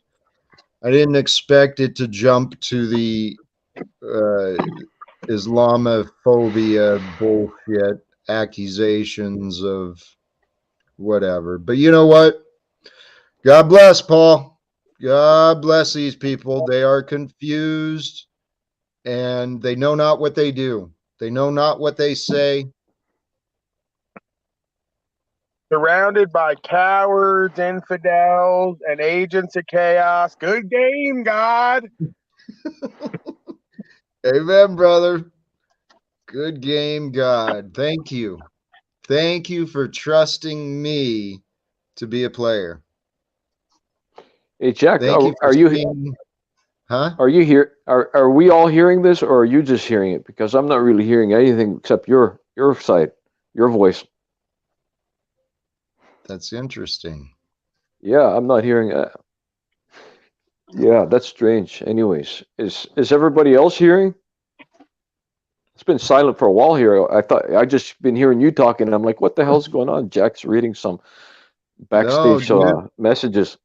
I didn't expect it to jump to the Islamophobia bullshit accusations of whatever. But you know what? God bless, Paul. God bless these people. They are confused and they know not what they do. They know not what they say. Surrounded by cowards, infidels, and agents of chaos. Good game, God. Amen, brother. Good game, God. Thank you. Thank you for trusting me to be a player. Hey, Jack, Thank you for are you seeing, huh? Are you here? Are we all hearing this, or are you just hearing it? Because I'm not really hearing anything except your side, your voice. That's interesting. Yeah, I'm not hearing. Yeah, that's strange. Anyways, is everybody else hearing? It's been silent for a while here. I thought I just been hearing you talking, and I'm like, what the hell's going on? Jack's reading some backstage messages.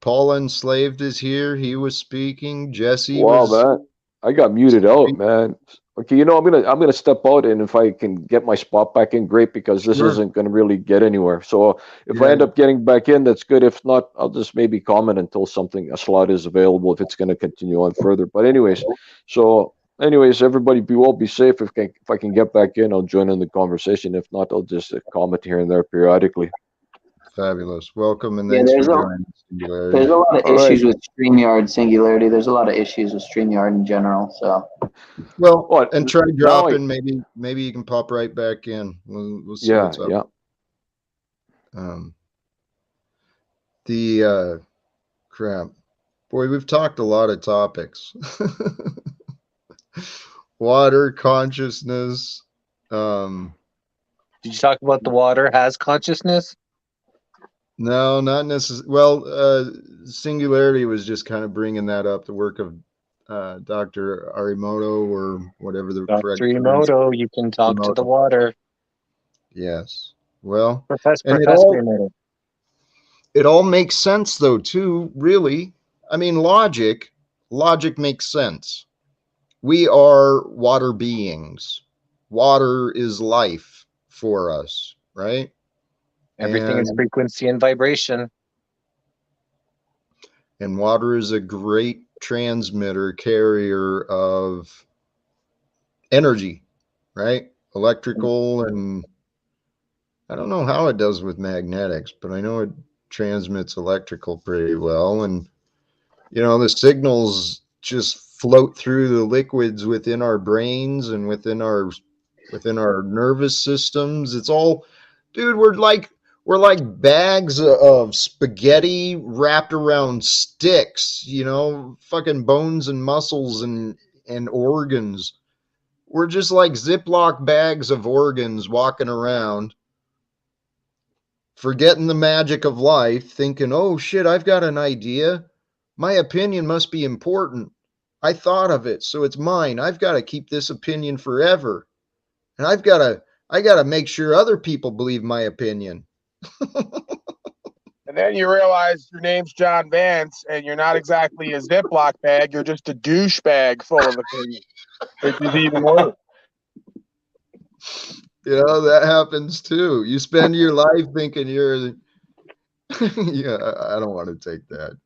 Paul Enslaved is here. He was speaking. Jesse Wow, was. man. I got muted out, man. Okay, I'm gonna step out, and if I can get my spot back in, great, because this Sure. isn't gonna really get anywhere. So if I Yeah. end up getting back in, that's good. If not, I'll just maybe comment until a slot is available if it's gonna continue on further. But anyways, everybody be well, be safe. If I can get back in, I'll join in the conversation. If not, I'll just comment here and there periodically. Fabulous. Welcome, and Yeah, thanks for joining Singularity. there's a lot of All issues right. with StreamYard Singularity. There's a lot of issues with StreamYard in general. So Well, What? and try Now dropping. Maybe you can pop right back in. We'll see yeah, what's up. yeah. The crap. Boy, we've talked a lot of topics. Water, consciousness. Did you talk about the water has consciousness? No, not necessarily. Well, Singularity was just kind of bringing that up, the work of Dr. Arimoto, or whatever the correct Dr. Emoto, you can talk to the Emoto. water. Yes. Well, Professor and Emoto. it all makes sense though, too, really. I mean, logic makes sense. We are water beings. Water is life for us, right? Everything is frequency and vibration. And water is a great transmitter, carrier of energy, right? Electrical, and I don't know how it does with magnetics, but I know it transmits electrical pretty well. And the signals just float through the liquids within our brains and within our nervous systems. It's all, dude, we're like bags of spaghetti wrapped around sticks, fucking bones and muscles and organs. We're just like Ziploc bags of organs walking around, forgetting the magic of life, thinking, oh shit, I've got an idea. My opinion must be important. I thought of it, so it's mine. I've got to keep this opinion forever. And I got to make sure other people believe my opinion. And then you realize your name's John Vance, and you're not exactly a Ziploc bag. You're just a douchebag full of opinion, which is even worse. That happens too. You spend your life thinking you're yeah, I don't want to take that.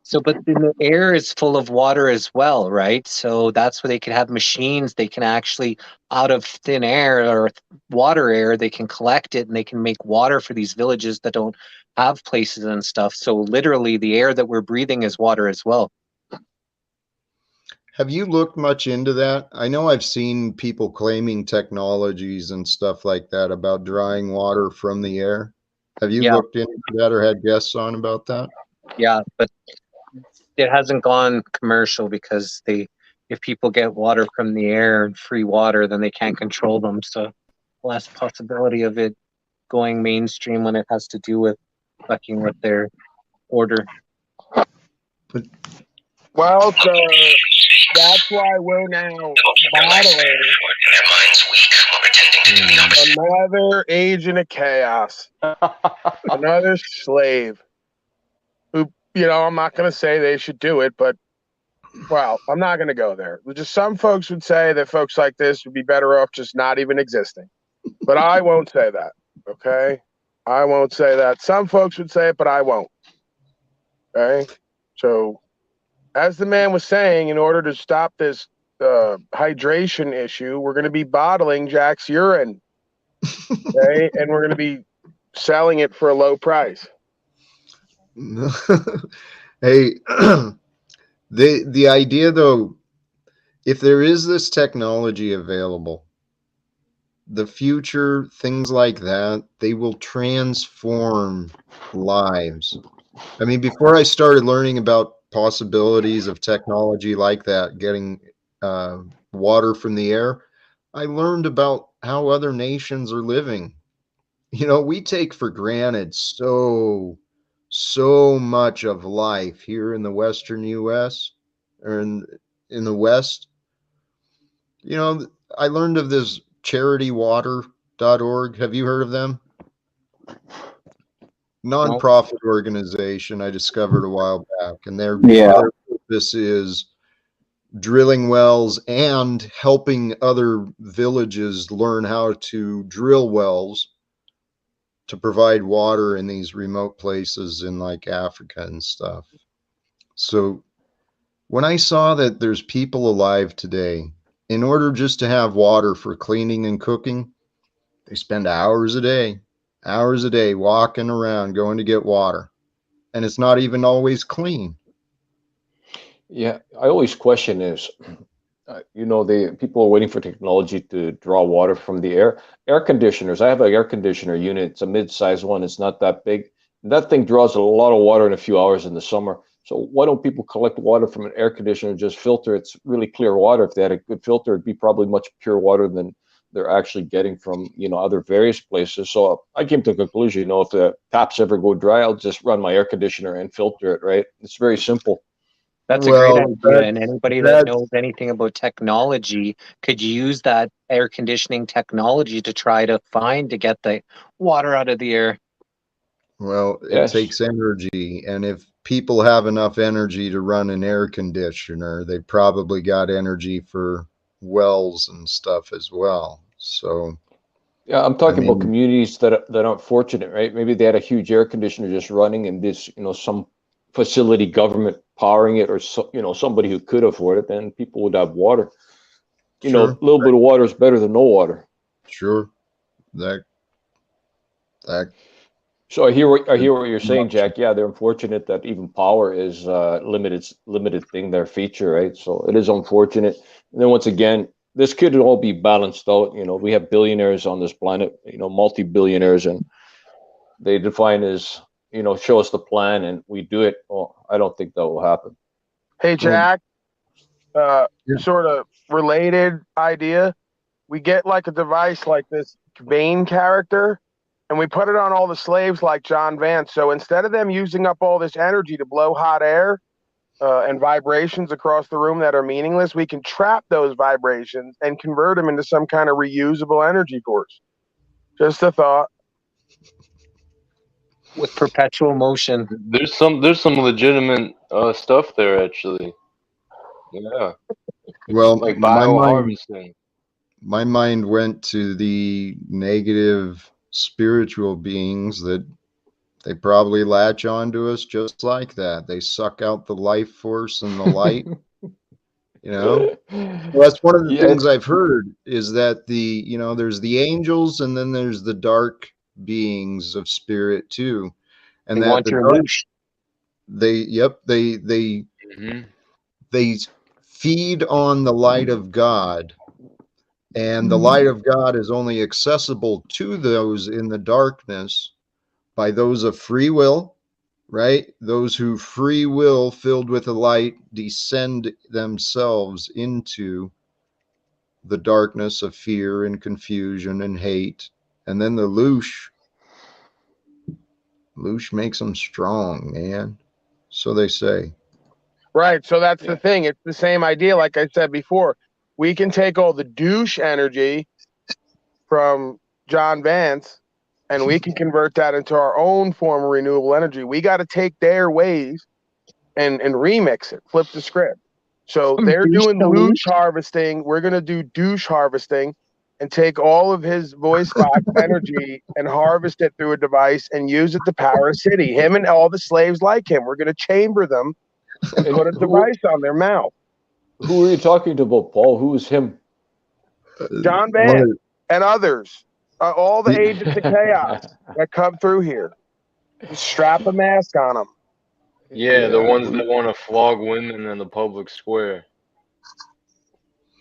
So, but then the air is full of water as well, right? So that's where they can have machines. They can actually, out of thin air or water air, they can collect it and they can make water for these villages that don't have places and stuff. So literally the air that we're breathing is water as well. Have you looked much into that? I know I've seen people claiming technologies and stuff like that about drawing water from the air. Have you looked into that or had guests on about that? Yeah, but it hasn't gone commercial because if people get water from the air and free water, then they can't control them. So less possibility of it going mainstream when it has to do with fucking with their order. Well, so that's why we're now battling another agent of chaos, another slave who, I'm not going to say they should do it, but, well, I'm not going to go there. Just some folks would say that folks like this would be better off just not even existing. But I won't say that, okay? I won't say that. Some folks would say it, but I won't. Okay? So, as the man was saying, in order to stop this hydration issue, we're going to be bottling Jack's urine, okay? And we're going to be selling it for a low price. Hey, the idea though, if there is this technology available, the future, things like that, they will transform lives. I mean, before I started learning about possibilities of technology like that, getting water from the air, I learned about how other nations are living. We take for granted so much of life here in the Western US, or in the West. I learned of this charitywater.org. Have you heard of them? Nonprofit organization I discovered a while back, and their purpose is drilling wells and helping other villages learn how to drill wells to provide water in these remote places in like Africa and stuff. So when I saw that there's people alive today, in order just to have water for cleaning and cooking, they spend hours a day walking around going to get water. And it's not even always clean. Yeah, I always question is, the people are waiting for technology to draw water from the air. Air conditioners. I have an air conditioner unit. It's a mid-sized one. It's not that big. That thing draws a lot of water in a few hours in the summer. So why don't people collect water from an air conditioner and just filter? It's really clear water. If they had a good filter, it'd be probably much pure water than they're actually getting from other various places. So I came to a conclusion. If the taps ever go dry, I'll just run my air conditioner and filter it. Right? It's very simple. That's a great idea. And anybody that knows anything about technology could use that air conditioning technology to try to get the water out of the air. Well, it takes energy. And if people have enough energy to run an air conditioner, they probably got energy for wells and stuff as well. So yeah, I'm talking about communities that aren't fortunate, right? Maybe they had a huge air conditioner just running and this, some facility government powering it, or somebody who could afford it, then people would have water. A little bit of water is better than no water. Sure. So I hear what you're saying, Jack. Yeah, they're unfortunate that even power is limited thing, their feature, right? So it is unfortunate. And then once again, this could all be balanced out. We have billionaires on this planet, multi-billionaires, and they define as show us the plan and we do it. Well, I don't think that will happen. Hey, Jack, sort of related idea. We get like a device like this Bane character, and we put it on all the slaves like John Vance. So instead of them using up all this energy to blow hot air and vibrations across the room that are meaningless, we can trap those vibrations and convert them into some kind of reusable energy force. Just a thought. With perpetual motion. There's some legitimate stuff there actually. Yeah. Well, like bioharvesting. My mind went to the negative spiritual beings that they probably latch onto us just like that. They suck out the life force and the light. Well, that's one of the things I've heard is that there's the angels and then there's the dark beings of spirit too. And they that want your loosh. They feed on the light of God. And the light of God is only accessible to those in the darkness by those of free will, right? Those who free will filled with the light descend themselves into the darkness of fear and confusion and hate. And then the loosh makes them strong, man. So they say. Right. So that's the thing. It's the same idea. Like I said before, we can take all the douche energy from John Vance and we can convert that into our own form of renewable energy. We got to take their ways and remix it, flip the script. So they're doing loosh harvesting. We're going to do douche harvesting and take all of his voice box energy and harvest it through a device and use it to power a city. Him and all the slaves like him. We're going to chamber them and put a device on their mouth. Who are you talking to about, Paul? Who is him? John Vance and others. All the agents of chaos that come through here. Just strap a mask on them. Yeah, the ones that want to flog women in the public square.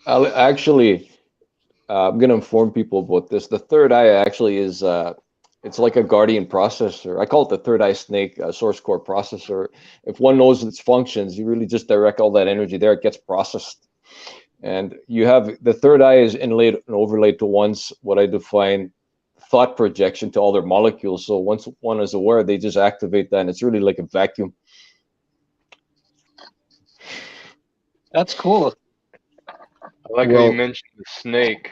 Actually, I'm going to inform people about this. The third eye actually is, it's like a guardian processor. I call it the third eye snake source core processor. If one knows its functions, you really just direct all that energy there. It gets processed. And you have the third eye is inlaid and overlaid to one's, what I define, thought projection to all their molecules. So once one is aware, they just activate that, and it's really like a vacuum. That's cool. I like how you mentioned the snake.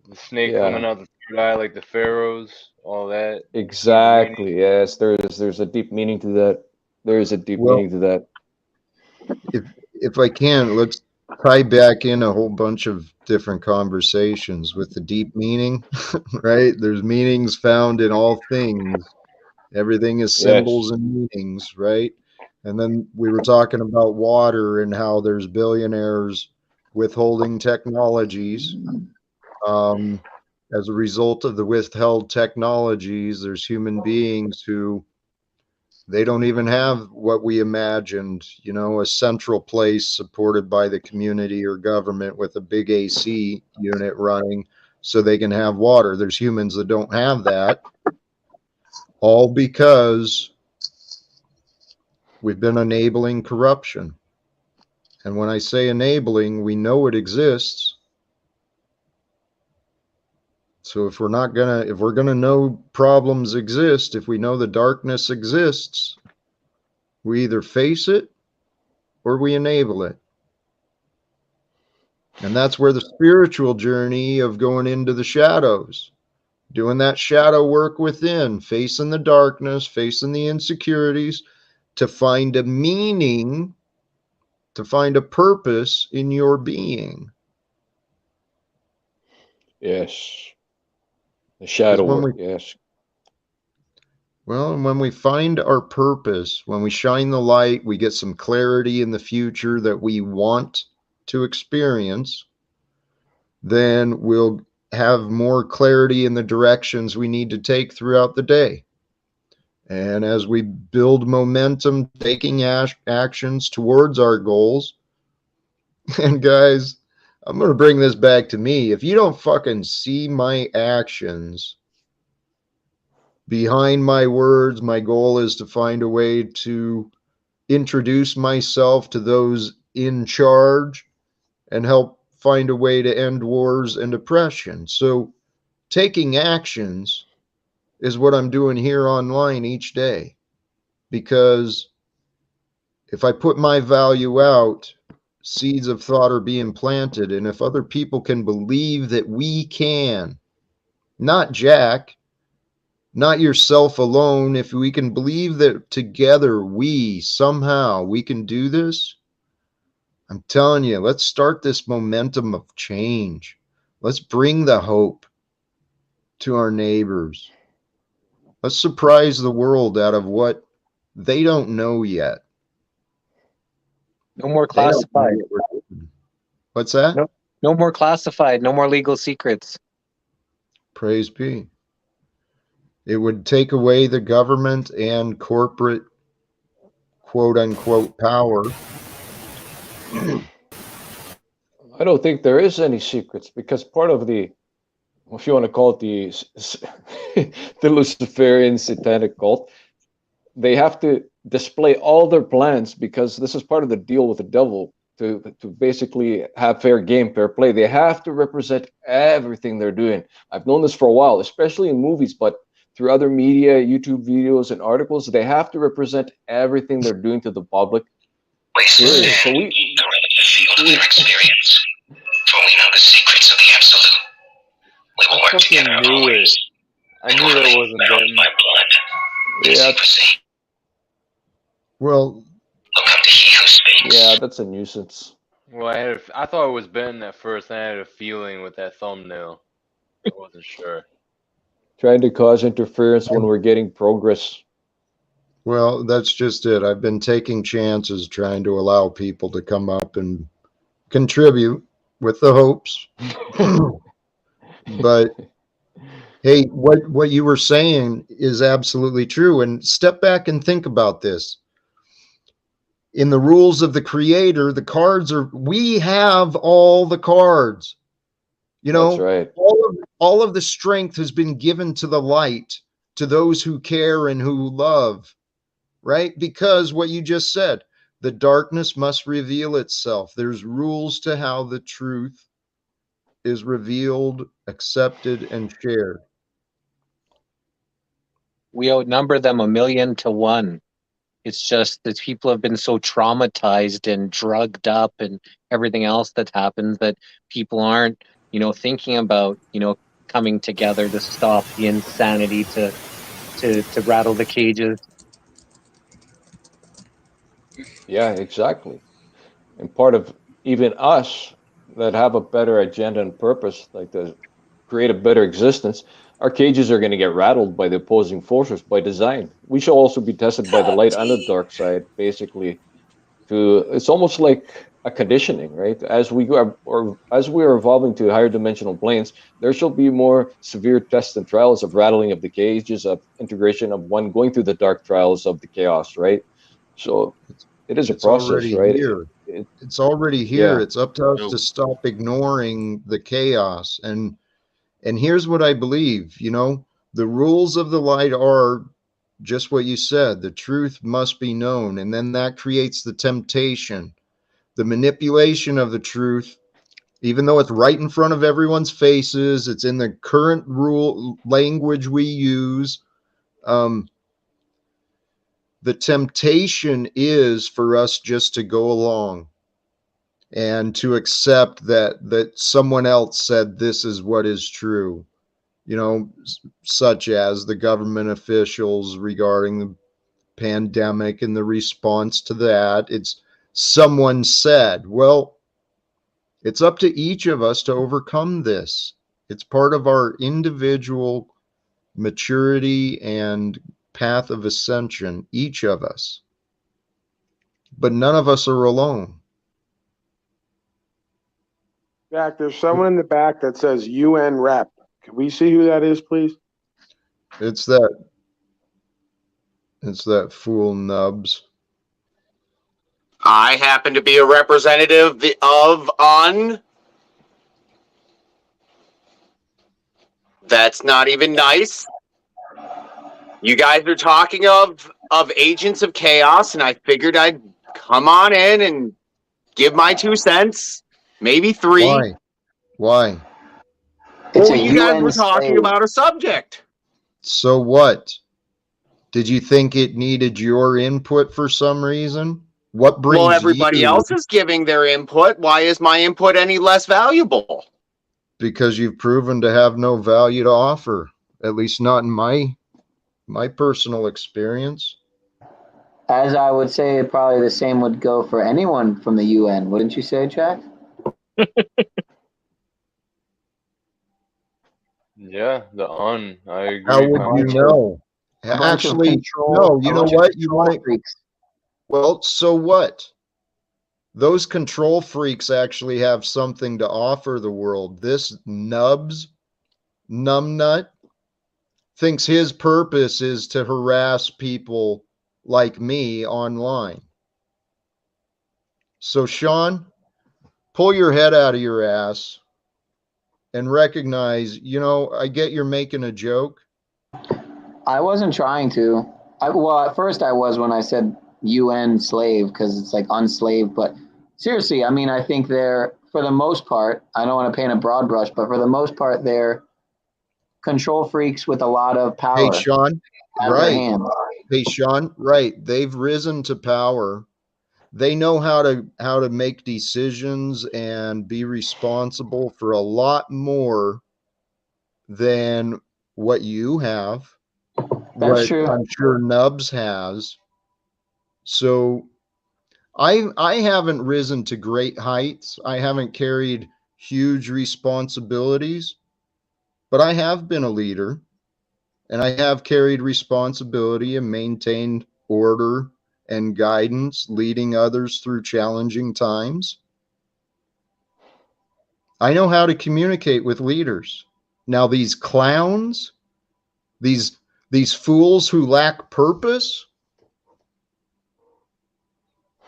The snake coming out the third eye, like the pharaohs, all that. Exactly. Yes, there's a deep meaning to that. There is a deep meaning to that. If I can, let's tie back in a whole bunch of different conversations with the deep meaning, right? There's meanings found in all things. Everything is Yes. symbols and meanings, right? And then we were talking about water and how there's billionaires withholding technologies. As a result of the withheld technologies, there's human beings who they don't even have what we imagined, a central place supported by the community or government with a big AC unit running so they can have water. There's humans that don't have that, all because we've been enabling corruption. And when I say enabling, we know it exists. So if we're gonna know problems exist, if we know the darkness exists, we either face it or we enable it. And that's where the spiritual journey of going into the shadows, doing that shadow work within, facing the darkness, facing the insecurities, to find a meaning, to find a purpose in your being. Yes. The shadow work, yes. Well, and when we find our purpose, when we shine the light, we get some clarity in the future that we want to experience, then we'll have more clarity in the directions we need to take throughout the day. And as we build momentum, taking actions towards our goals, and guys, I'm going to bring this back to me. If you don't fucking see my actions behind my words, my goal is to find a way to introduce myself to those in charge and help find a way to end wars and oppression. So taking actions is what I'm doing here online each day, because if I put my value out, seeds of thought are being planted. And if other people can believe that we can, not Jack, not yourself alone, if we can believe that together we can do this, I'm telling you, let's start this momentum of change. Let's bring the hope to our neighbors. Let's surprise the world out of what they don't know yet. No more classified. What's that? No more classified. No more legal secrets. Praise be. It would take away the government and corporate quote unquote power. I don't think there is any secrets, because part of the, if you want to call it the Luciferian satanic cult, they have to display all their plans, because this is part of the deal with the devil, to basically have fair game, fair play. They have to represent everything they're doing. I've known this for a while, especially in movies, but through other media, YouTube videos and articles, they have to represent everything they're doing to the public. So we experience, for we know the secrets of the absolute. We will work together always. I knew that wasn't them. My blood. Yeah. Well, yeah, that's a nuisance. Well, I thought it was Ben at first. I had a feeling with that thumbnail. I wasn't sure. Trying to cause interference when we're getting progress. Well, that's just it. I've been taking chances trying to allow people to come up and contribute with the hopes. But hey, what you were saying is absolutely true. And step back and think about this. In the rules of the creator, the cards we have all the cards. That's right. All of the strength has been given to the light, to those who care and who love, right? Because what you just said, the darkness must reveal itself. There's rules to how the truth is revealed, accepted, and shared. We outnumber them 1,000,000 to 1. It's just that people have been so traumatized and drugged up and everything else that happens that people aren't, thinking about, coming together to stop the insanity, to rattle the cages. Yeah, exactly. And part of even us that have a better agenda and purpose, like to create a better existence, our cages are going to get rattled by the opposing forces by design. We shall also be tested by the light and the dark side, basically. It's almost like a conditioning, right? As we go, or as we are evolving to higher dimensional planes, there shall be more severe tests and trials of rattling of the cages, of integration of one going through the dark trials of the chaos, right? So it is a It's process, already right? here. It's already here. Yeah. It's up to us to stop ignoring the chaos. And here's what I believe, the rules of the light are just what you said. The truth must be known, and then that creates the temptation, the manipulation of the truth, even though it's right in front of everyone's faces, it's in the current rule language we use. The temptation is for us just to go along and to accept that someone else said this is what is true, such as the government officials regarding the pandemic and the response to that. It's someone said, well, it's up to each of us to overcome this. It's part of our individual maturity and path of ascension, each of us. But none of us are alone. Jack, there's someone in the back that says UN rep. Can we see who that is, please? It's that fool Nubs. I happen to be a representative of on. That's not even nice. You guys are talking of agents of chaos, and I figured I'd come on in and give my 2 cents, maybe 3. Why? Well, you guys were talking about a subject. So what? Did you think it needed your input for some reason? What brings Well, everybody you? else is giving their input. Why is my input any less valuable? Because you've proven to have no value to offer, at least not in my personal experience. As I would say, probably the same would go for anyone from the UN, wouldn't you say, Jack? Yeah, I agree. How would you know? Actually, no, you know what? You want to. Well, so what? Those control freaks actually have something to offer the world. This Nubs, numbnut, thinks his purpose is to harass people like me online. So, Sean, pull your head out of your ass and recognize, I get you're making a joke. I wasn't trying to. Well, at first I was when I said UN slave because it's like unslaved. But seriously, I mean, I think they're, for the most part, I don't want to paint a broad brush, but for the most part, they're control freaks with a lot of power. Hey, Sean, right. Hey, Sean, right. They've risen to power. They know how to make decisions and be responsible for a lot more than what you have. That's true. I'm sure Nubs has. So I haven't risen to great heights. I haven't carried huge responsibilities, but I have been a leader, and I have carried responsibility and maintained order and guidance, leading others through challenging times. I know how to communicate with leaders. Now, these clowns, these fools who lack purpose,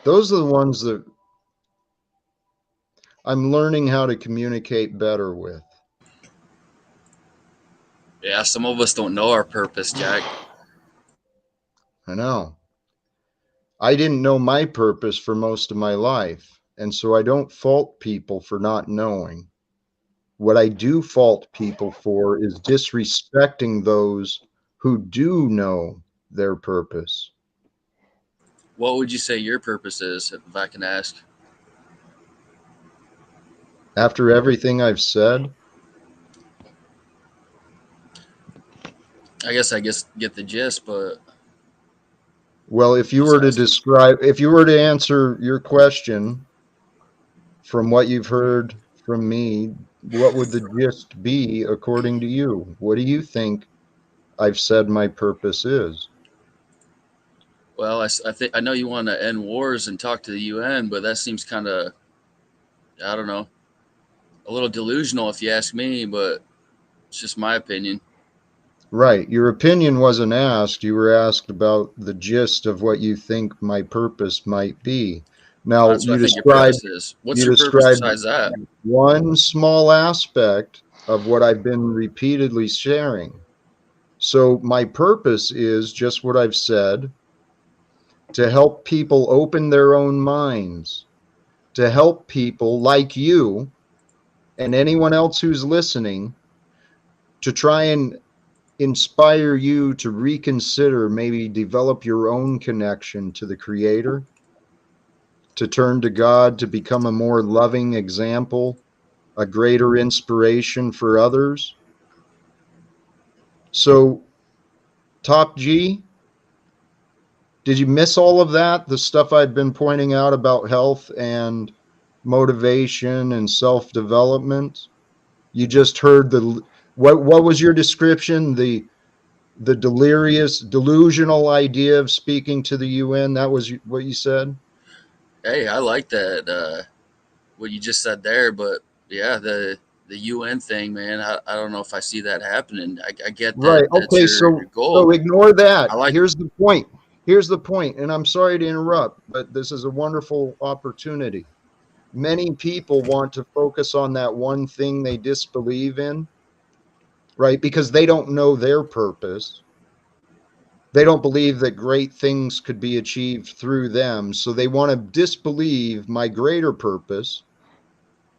those are the ones that I'm learning how to communicate better with. Yeah, some of us don't know our purpose, Jack. I know. I didn't know my purpose for most of my life, and so I don't fault people for not knowing. What I do fault people for is disrespecting those who do know their purpose. What would you say your purpose is, if I can ask? After everything I've said, I guess get the gist, but well, if you were to answer your question, from what you've heard from me, what would the gist be according to you? What do you think I've said my purpose is? Well, I think I know you want to end wars and talk to the UN, but that seems kind of, I don't know, a little delusional if you ask me. But it's just my opinion. Right. Your opinion wasn't asked. You were asked about the gist of what you think my purpose might be. Now, That's what I think your purpose is. What's you your purpose described besides that? one small aspect of what I've been repeatedly sharing. So my purpose is just what I've said, to help people open their own minds, to help people like you and anyone else who's listening to try and inspire you to reconsider, maybe develop your own connection to the Creator, to turn to God, to become a more loving example, a greater inspiration for others. So, Top G, did you miss all of that? The stuff I've been pointing out about health and motivation and self-development? You just heard what was your description? The delusional idea of speaking to the UN. That was what you said? Hey, I like that. What you just said there, but yeah, the UN thing, man. I don't know if I see that happening. I get that Right. that's Okay. your So goal. ignore that. I like. Here's the point. Here's the point. And I'm sorry to interrupt, but this is a wonderful opportunity. Many people want to focus on that one thing they disbelieve in, right? Because they don't know their purpose. They don't believe that great things could be achieved through them. So they want to disbelieve my greater purpose.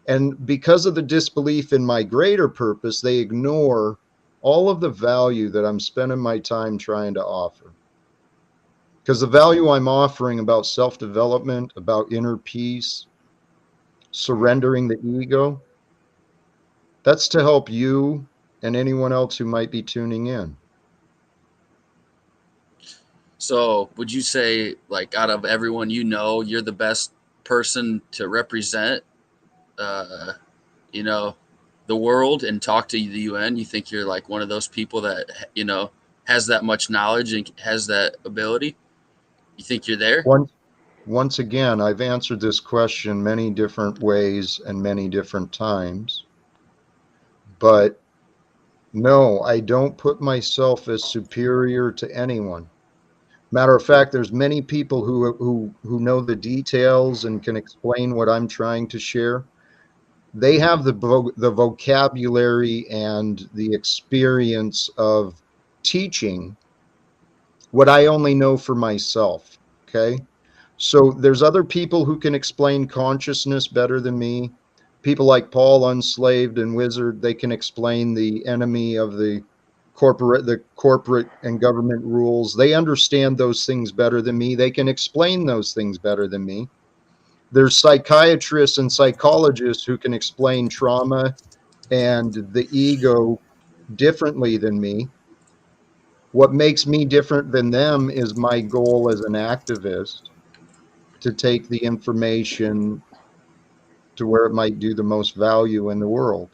And because of the disbelief in my greater purpose, they ignore all of the value that I'm spending my time trying to offer. Because the value I'm offering about self-development, about inner peace, surrendering the ego, that's to help you and anyone else who might be tuning in. So, would you say, like, out of everyone you know, you're the best person to represent, uh, you know, the world and talk to the UN? You think you're like one of those people that has that much knowledge and has that ability? You think you're there? Once again, I've answered this question many different ways and many different times. But no, I don't put myself as superior to anyone. Matter of fact, there's many people who know the details and can explain what I'm trying to share. They have the vocabulary and the experience of teaching what I only know for myself. Okay. So there's other people who can explain consciousness better than me. People like Paul Unslaved and Wizard, they can explain the enemy of the corporate and government rules. They understand those things better than me. They can explain those things better than me. There's psychiatrists and psychologists who can explain trauma and the ego differently than me. What makes me different than them is my goal as an activist to take the information to where it might do the most value in the world.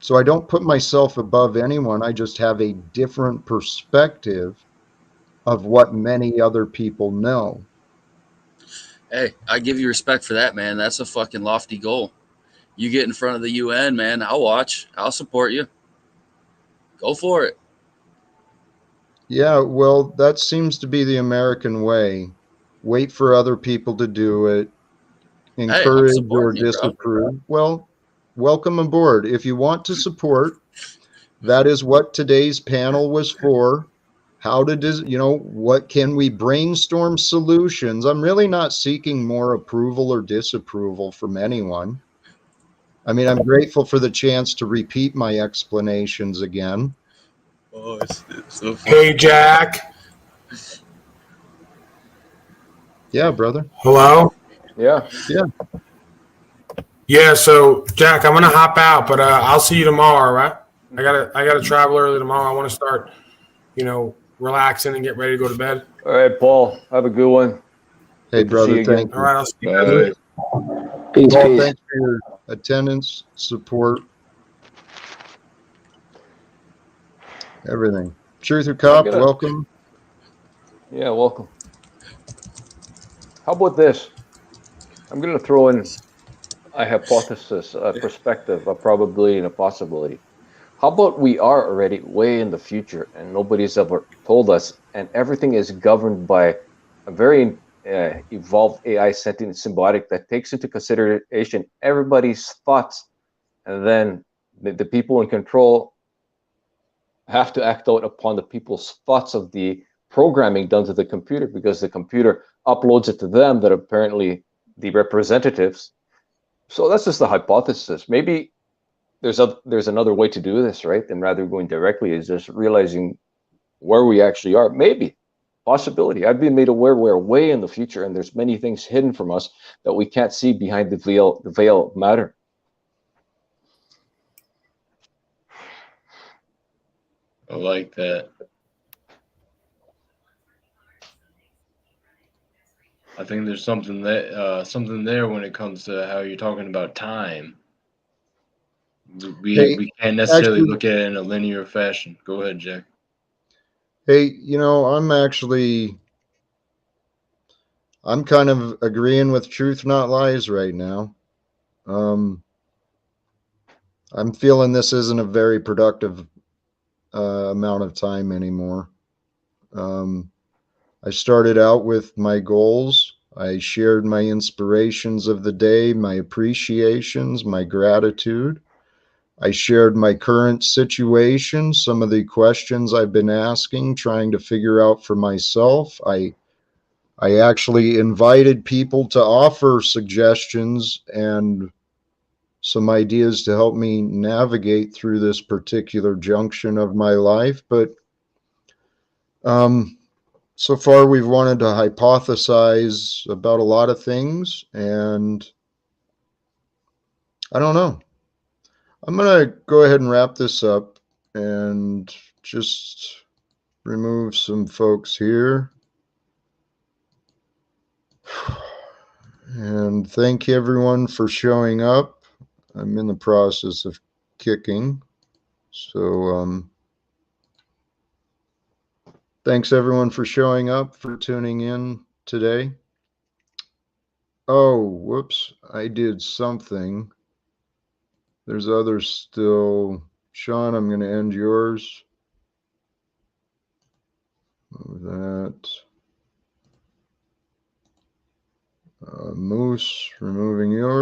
So I don't put myself above anyone. I just have a different perspective of what many other people know. Hey, I give you respect for that, man. That's a fucking lofty goal. You get in front of the UN, man. I'll watch. I'll support you. Go for it. Yeah, well, that seems to be the American way. Wait for other people to do it, Hey, I'm encourage or supporting you, bro. disapprove. Well, welcome aboard. If you want to support, that is what today's panel was for. How to, what can we brainstorm solutions? I'm really not seeking more approval or disapproval from anyone. I mean, I'm grateful for the chance to repeat my explanations again. Oh, it's so funny. Hey, Jack. Yeah, brother. Hello? Yeah. Yeah. Yeah, so Jack, I'm gonna hop out, but I'll see you tomorrow, right? I gotta travel early tomorrow. I want to start, relaxing and get ready to go to bed. All right, Paul. Have a good one. Hey, Good to see brother, you again. thank All you. right, I'll see you Bye. later. Peace, Paul, peace. thanks for your attendance, support, everything. Truther I'm Cop, gonna, welcome. yeah, welcome. How about this? I'm gonna throw in a hypothesis, a perspective, a probability, and a possibility. How about we are already way in the future and nobody's ever told us, and everything is governed by a very evolved AI sentient symbiotic that takes into consideration everybody's thoughts, and then the people in control have to act out upon the people's thoughts of the programming done to the computer, because the computer uploads it to them, that apparently the representatives. So that's just the hypothesis. Maybe there's another way to do this, right? And rather than going directly, is just realizing where we actually are. Maybe possibility. I've been made aware we're way in the future, and there's many things hidden from us that we can't see behind the veil of matter. I like that. I think there's something there when it comes to how you're talking about time. Hey, We can't necessarily actually, look at it in a linear fashion. Go ahead, Jack. hey, I'm kind of agreeing with Truth Not Lies right now. I'm feeling this isn't a very productive amount of time anymore. I started out with my goals. I shared my inspirations of the day, my appreciations, my gratitude. I shared my current situation, some of the questions I've been asking, trying to figure out for myself. I actually invited people to offer suggestions and some ideas to help me navigate through this particular junction of my life. But so far, we've wanted to hypothesize about a lot of things, and I don't know. I'm going to go ahead and wrap this up and just remove some folks here. And thank you everyone for showing up. I'm in the process of kicking. So thanks everyone for showing up, for tuning in today. Oh, whoops, I did something. There's others still. Sean, I'm going to end yours. Move that. Moose, removing yours.